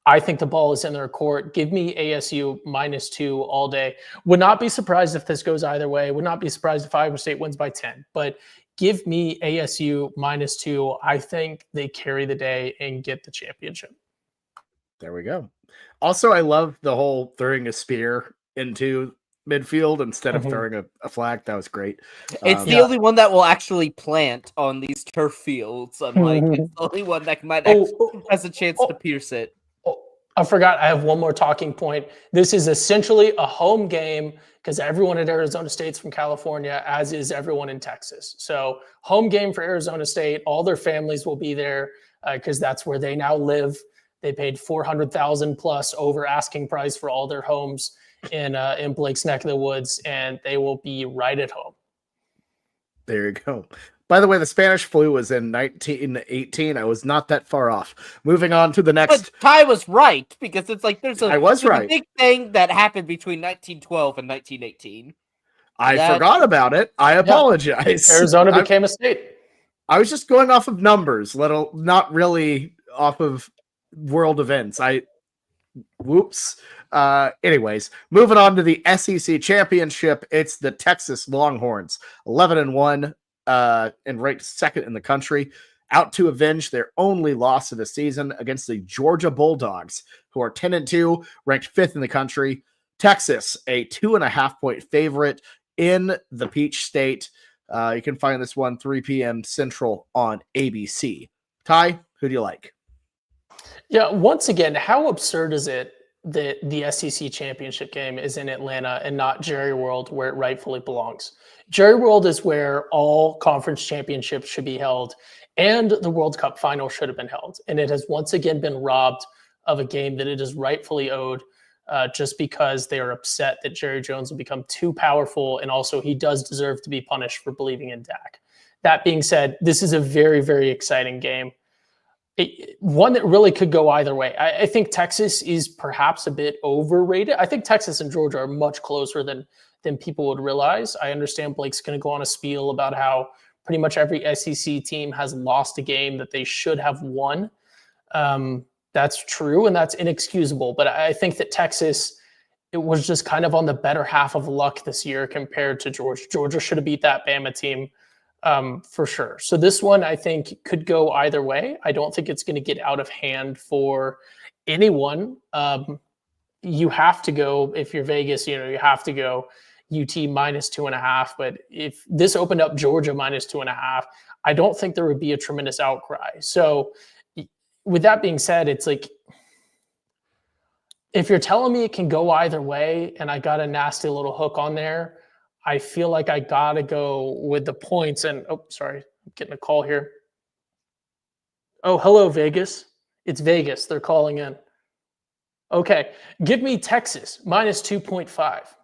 I think the ball is in their court. Give me ASU -2 all day. Would not be surprised if this goes either way. Would not be surprised if Iowa State wins by 10. But give me ASU -2. I think they carry the day and get the championship. There we go. Also, I love the whole throwing a spear into midfield instead of throwing a flag. That was great. It's the only one that will actually plant on these turf fields. I'm like, it's the only one that might has a chance to pierce it. I forgot. I have one more talking point. This is essentially a home game because everyone at Arizona State's from California, as is everyone in Texas. So home game for Arizona State. All their families will be there because that's where they now live. They paid $400,000 plus over asking price for all their homes in Blake's neck of the woods, and they will be right at home. There you go. By the way, the Spanish flu was in 1918. I was not that far off. Moving on to the next. But Ty was right because it's like there's a big thing that happened between 1912 and 1918. I forgot about it. I apologize. Arizona became a state. I was just going off of numbers, not really off of world events. Whoops. Anyways, moving on to the SEC championship. It's the Texas Longhorns, 11-1. And ranked second in the country, out to avenge their only loss of the season against the Georgia Bulldogs, who are 10-2, ranked fifth in the country. Texas, a 2.5-point favorite in the Peach State. You can find this one 3 p.m. Central on ABC. Ty, who do you like? Yeah, once again, how absurd is it that the SEC championship game is in Atlanta and not Jerry World, where it rightfully belongs? Jerry World is where all conference championships should be held, and the World Cup final should have been held. And it has once again been robbed of a game that it is rightfully owed, just because they are upset that Jerry Jones will become too powerful, and also he does deserve to be punished for believing in Dak. That being said, this is a very, very exciting game. One that really could go either way. I think Texas is perhaps a bit overrated. I think Texas and Georgia are much closer than people would realize. I understand Blake's going to go on a spiel about how pretty much every SEC team has lost a game that they should have won. That's true, and that's inexcusable. But I think that Texas, it was just kind of on the better half of luck this year compared to Georgia. Georgia should have beat that Bama team for sure. So this one, I think, could go either way. I don't think it's going to get out of hand for anyone. You have to go, if you're Vegas, you have to go UT -2.5. But if this opened up Georgia -2.5, I don't think there would be a tremendous outcry. So with that being said, it's like, if you're telling me it can go either way and I got a nasty little hook on there, I feel like I got to go with the points. And, oh, sorry, I'm getting a call here. Oh, hello, Vegas. It's Vegas. They're calling in. Okay. Give me Texas -2.5.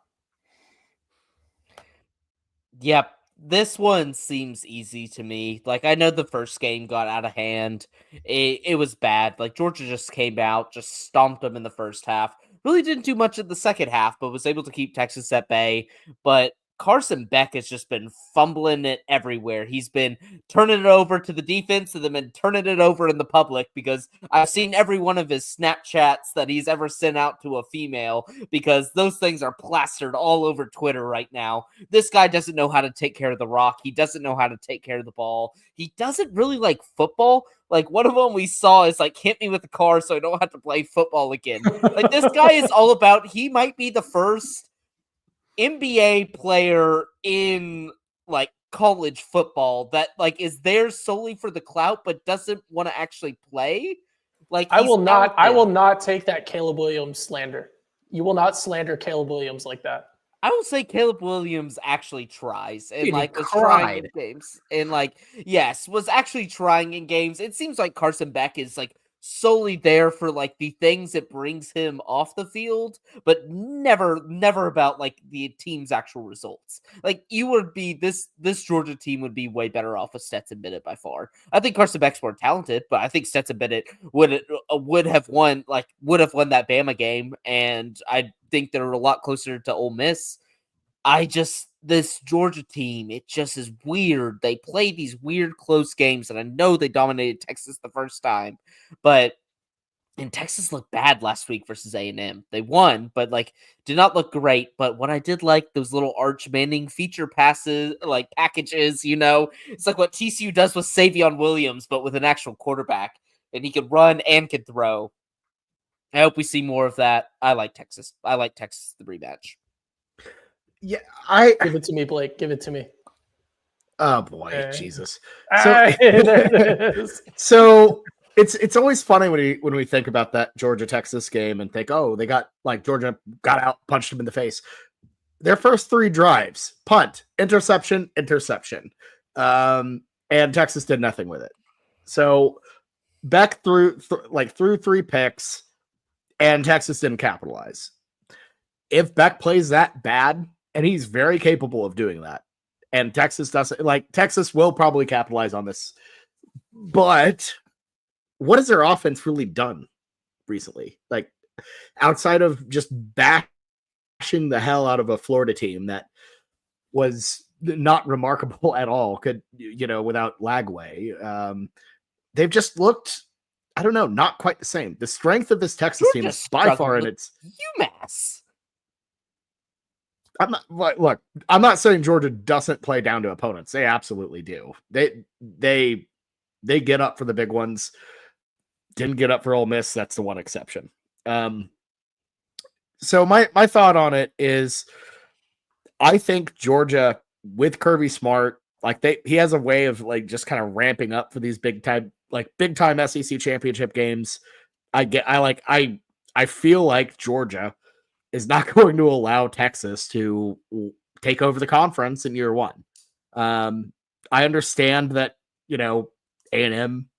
Yep. This one seems easy to me. Like, I know the first game got out of hand. It was bad. Like, Georgia just came out, just stomped them in the first half. Really didn't do much in the second half, but was able to keep Texas at bay. But Carson Beck has just been fumbling it everywhere. He's been turning it over to the defense and then been turning it over in the public, because I've seen every one of his Snapchats that he's ever sent out to a female, because those things are plastered all over Twitter right now. This guy doesn't know how to take care of the rock. He doesn't know how to take care of the ball. He doesn't really like football. Like, one of them we saw is like, hit me with the car so I don't have to play football again. Like, this guy is all about, he might be the first NBA player in like college football that like is there solely for the clout but doesn't want to actually play. Like, I will not take that Caleb Williams slander. You will not slander Caleb Williams like that. I will say Caleb Williams actually tries and Dude, like was trying in games and like, yes, was actually trying in games. It seems like Carson Beck is like solely there for like the things that brings him off the field, but never about like the team's actual results. Like, you would be this Georgia team would be way better off with Stetson Bennett by far. I think Carson Beck's more talented, but I think Stetson Bennett would have won that Bama game, and I think they're a lot closer to Ole Miss. This Georgia team, it just is weird. They play these weird close games, and I know they dominated Texas the first time, and Texas looked bad last week versus A&M. They won, but like did not look great. But what I did like, those little Arch Manning feature passes, like packages, it's like what TCU does with Savion Williams, but with an actual quarterback, and he could run and could throw. I hope we see more of that. I like Texas. I like Texas the rematch. Yeah, give it to me, Blake. Give it to me. Oh boy, Jesus. There it is. So it's always funny when we think about that Georgia Texas game and think, oh, they got like Georgia got out, punched them in the face. Their first 3 drives: punt, interception, and Texas did nothing with it. So Beck threw 3 picks, and Texas didn't capitalize. If Beck plays that bad, and he's very capable of doing that, and Texas doesn't, like, Texas will probably capitalize on this. But what has their offense really done recently? Like, outside of just bashing the hell out of a Florida team that was not remarkable at all, without Lagway, they've just looked, I don't know, not quite the same. The strength of this Texas team is by far in its UMass. I'm not saying Georgia doesn't play down to opponents. They absolutely do. They get up for the big ones. Didn't get up for Ole Miss. That's the one exception. So my thought on it is, I think Georgia with Kirby Smart, like he has a way of like just kind of ramping up for these big time SEC championship games. I feel like Georgia is not going to allow Texas to take over the conference in year one. I understand that, A&M,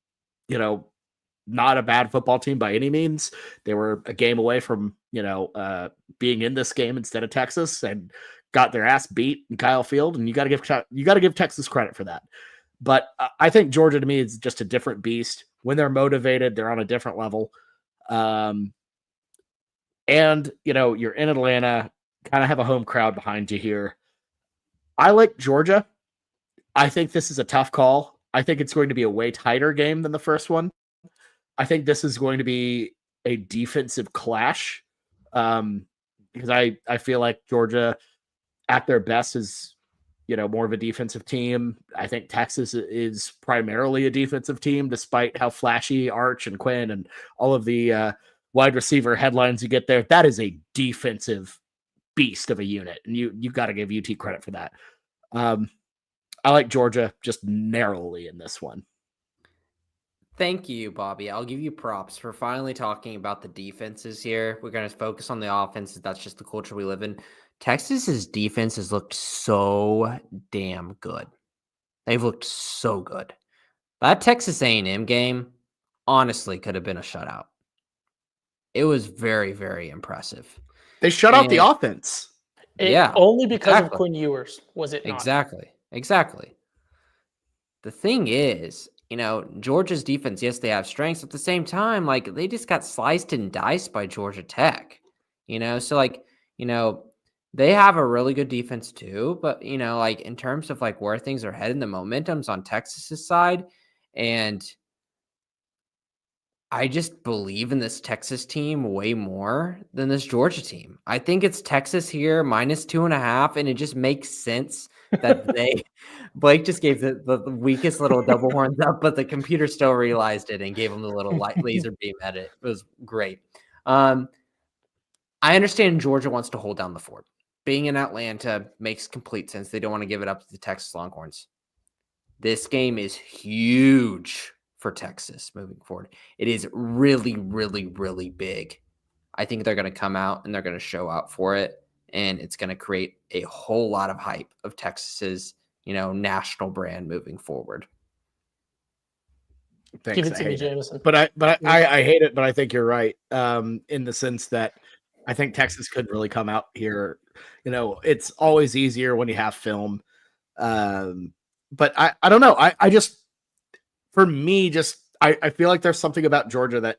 not a bad football team by any means. They were a game away from, being in this game instead of Texas, and got their ass beat in Kyle Field. And you got to give Texas credit for that. But I think Georgia, to me, is just a different beast. when they're motivated, they're on a different level. And, you're in Atlanta, kind of have a home crowd behind you here. I like Georgia. I think this is a tough call. I think it's going to be a way tighter game than the first one. I think this is going to be a defensive clash because I feel like Georgia at their best is, more of a defensive team. I think Texas is primarily a defensive team, despite how flashy Arch and Quinn and all of the wide receiver headlines you get there. That is a defensive beast of a unit, and you got to give UT credit for that. I like Georgia just narrowly in this one. Thank you, Bobby. I'll give you props for finally talking about the defenses here. We're going to focus on the offenses. That's just the culture we live in. Texas's defense has looked so damn good. They've looked so good. That Texas A&M game honestly could have been a shutout. It was very, very impressive. They shut out the offense. Only because of Quinn Ewers, was it not? Exactly. The thing is, Georgia's defense, yes, they have strengths. At the same time, they just got sliced and diced by Georgia Tech. So, they have a really good defense too. But, in terms of where things are headed, the momentum's on Texas's side. And I just believe in this Texas team way more than this Georgia team. I think it's Texas here -2.5, and it just makes sense that Blake just gave the weakest little double horns up, but the computer still realized it and gave him the little laser beam edit. It was great. I understand Georgia wants to hold down the fort. Being in Atlanta makes complete sense. They don't want to give it up to the Texas Longhorns. This game is huge for Texas moving forward. It is really, really, really big. I think they're going to come out and they're going to show out for it. And it's going to create a whole lot of hype of Texas's, national brand moving forward. Thanks, give it to me, Jameson. But I hate it, but I think you're right. In the sense that I think Texas could really come out here. It's always easier when you have film. But I don't know. I just, for me, I feel like there's something about Georgia that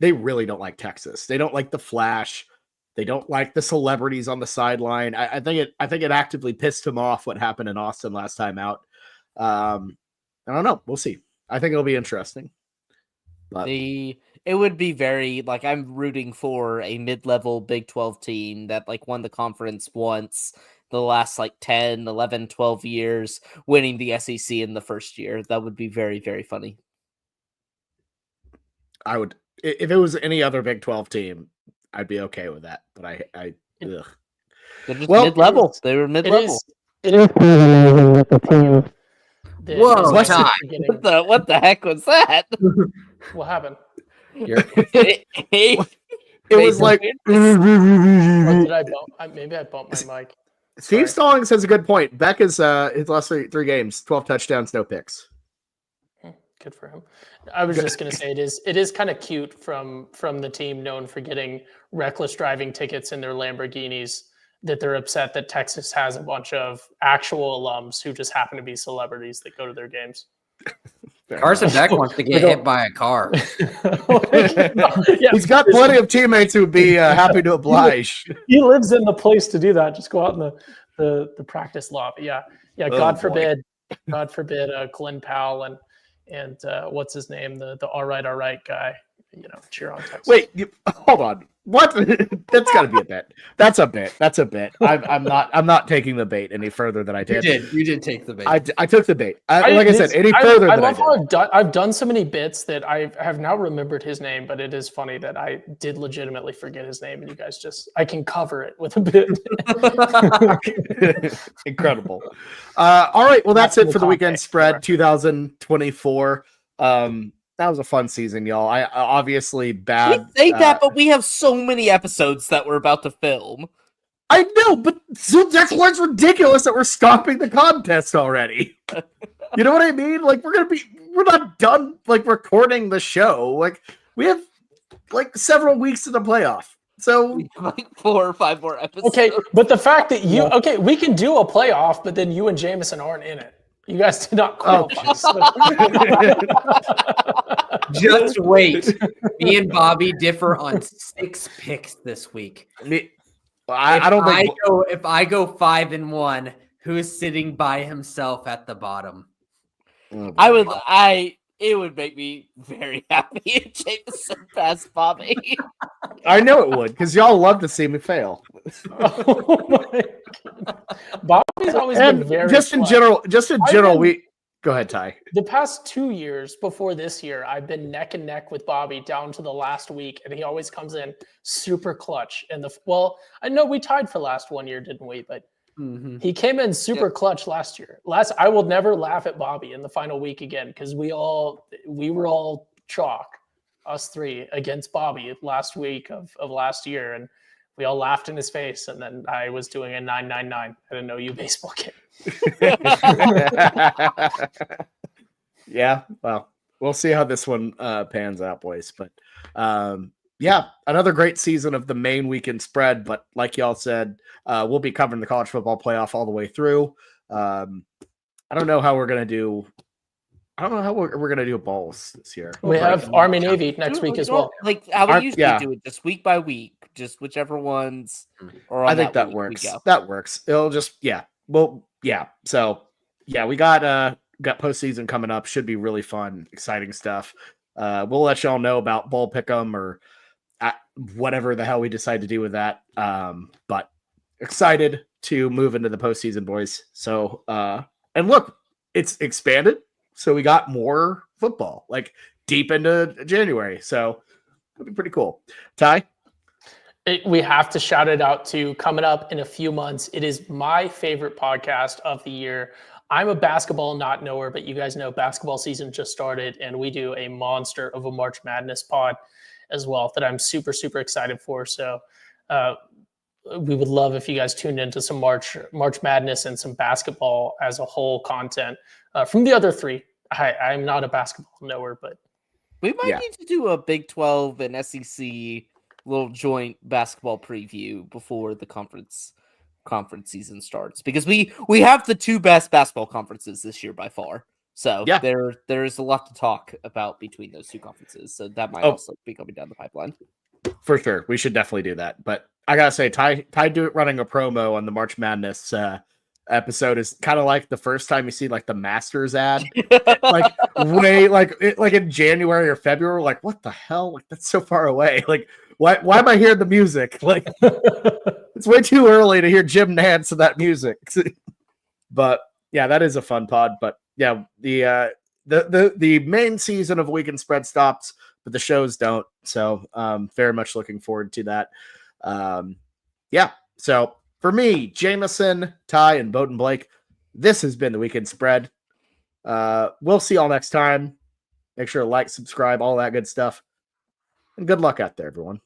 they really don't like Texas. They don't like the flash. They don't like the celebrities on the sideline. I think it actively pissed him off what happened in Austin last time out. I don't know. We'll see. I think it'll be interesting. But it would be very I'm rooting for a mid-level Big 12 team that won the conference once the last 10, 11, 12 years, winning the SEC in the first year. That would be very, very funny. I would, if it was any other Big 12 team, I'd be okay with that. But ugh. They're just mid-level. They were mid-level. It is amazing that the team. Whoa, what the heck was that? What happened? It was like. Did I bump? Maybe I bumped my mic. Steve Stallings has a good point. Beck is his last three games, 12 touchdowns, no picks. Good for him. I was just going to say it is kind of cute from the team known for getting reckless driving tickets in their Lamborghinis that they're upset that Texas has a bunch of actual alums who just happen to be celebrities that go to their games. Carson Beck wants to get hit by a car. He's got plenty of teammates who would be happy to oblige. He lives in the place to do that. Just go out in the practice lobby. Yeah. Oh, God forbid, Glenn Powell and what's his name, the all right guy, cheer on Texas. Wait, hold on. What? That's got to be a bit. That's a bit. I'm not taking the bait any further than I did. You did take the bait. I took the bait. Like I said, any further than I did. How I've done so many bits that I have now remembered his name, but it is funny that I did legitimately forget his name, and you guys I can cover it with a bit. Incredible. All right. Well, that's it for the weekend spread 2024. That was a fun season, y'all. I obviously bad. We say that, but we have so many episodes that we're about to film. I know, but so that's why it's ridiculous that we're stopping the contest already. You know what I mean? We're not done recording the show. We have several weeks to the playoff. So 4 or 5 more episodes. Okay, but the fact that we can do a playoff, but then you and Jameson aren't in it. You guys did not qualify. Just wait. Me and Bobby differ on 6 picks this week. I don't think If I go 5-1, who's sitting by himself at the bottom? It would make me very happy if Jameson passed Bobby. I know it would, because y'all love to see me fail. Oh my God. Bobby's always been very just in general, we go ahead, Ty. The past 2 years before this year, I've been neck and neck with Bobby down to the last week, and he always comes in super clutch. And I know we tied for last 1 year, didn't we? But he came in super clutch last year. I will never laugh at Bobby in the final week again, because we were all chalk, us three, against Bobby last week of last year, and we all laughed in his face. And then I was doing a 999 at an OU baseball game. Yeah, well, we'll see how this one pans out, boys. But yeah, another great season of the main weekend spread. But like y'all said, we'll be covering the college football playoff all the way through. I don't know how we're gonna do. I don't know how we're gonna do balls this year. We have Army Navy next week as well. Like how we usually do it, just week by week, just whichever ones. I think that works. That works. It'll just Well, yeah. So yeah, we got postseason coming up. Should be really fun, exciting stuff. We'll let y'all know about bowl pick'em or whatever the hell we decide to do with that. But excited to move into the postseason, boys. So and look, it's expanded. So we got more football, like deep into January. So it'll be pretty cool. Ty? We have to shout it out to coming up in a few months. It is my favorite podcast of the year. I'm a basketball not knower, but you guys know basketball season just started, and we do a monster of a March Madness pod as well that I'm super, super excited for. So we would love if you guys tuned into some March Madness and some basketball as a whole content from the other three. I'm not a basketball knower, but we might need to do a Big 12 and SEC little joint basketball preview before the conference season starts, because we have the two best basketball conferences this year by far. So yeah, there's a lot to talk about between those two conferences. So that might also be coming down the pipeline. For sure. We should definitely do that. But I gotta say, Ty running a promo on the March Madness episode is kind of like the first time you see like the Masters ad, like in January or February. Like, what the hell? Like, that's so far away. Like, why am I hearing the music? Like, it's way too early to hear Jim Nance and that music. But yeah, that is a fun pod. But yeah, the main season of Weekend Spread stops, but the shows don't. So very much looking forward to that. Yeah. So for me, Jameson, Ty, and Bowden Blake, this has been the Weekend Spread. We'll see y'all next time. Make sure to like, subscribe, all that good stuff. And good luck out there, everyone.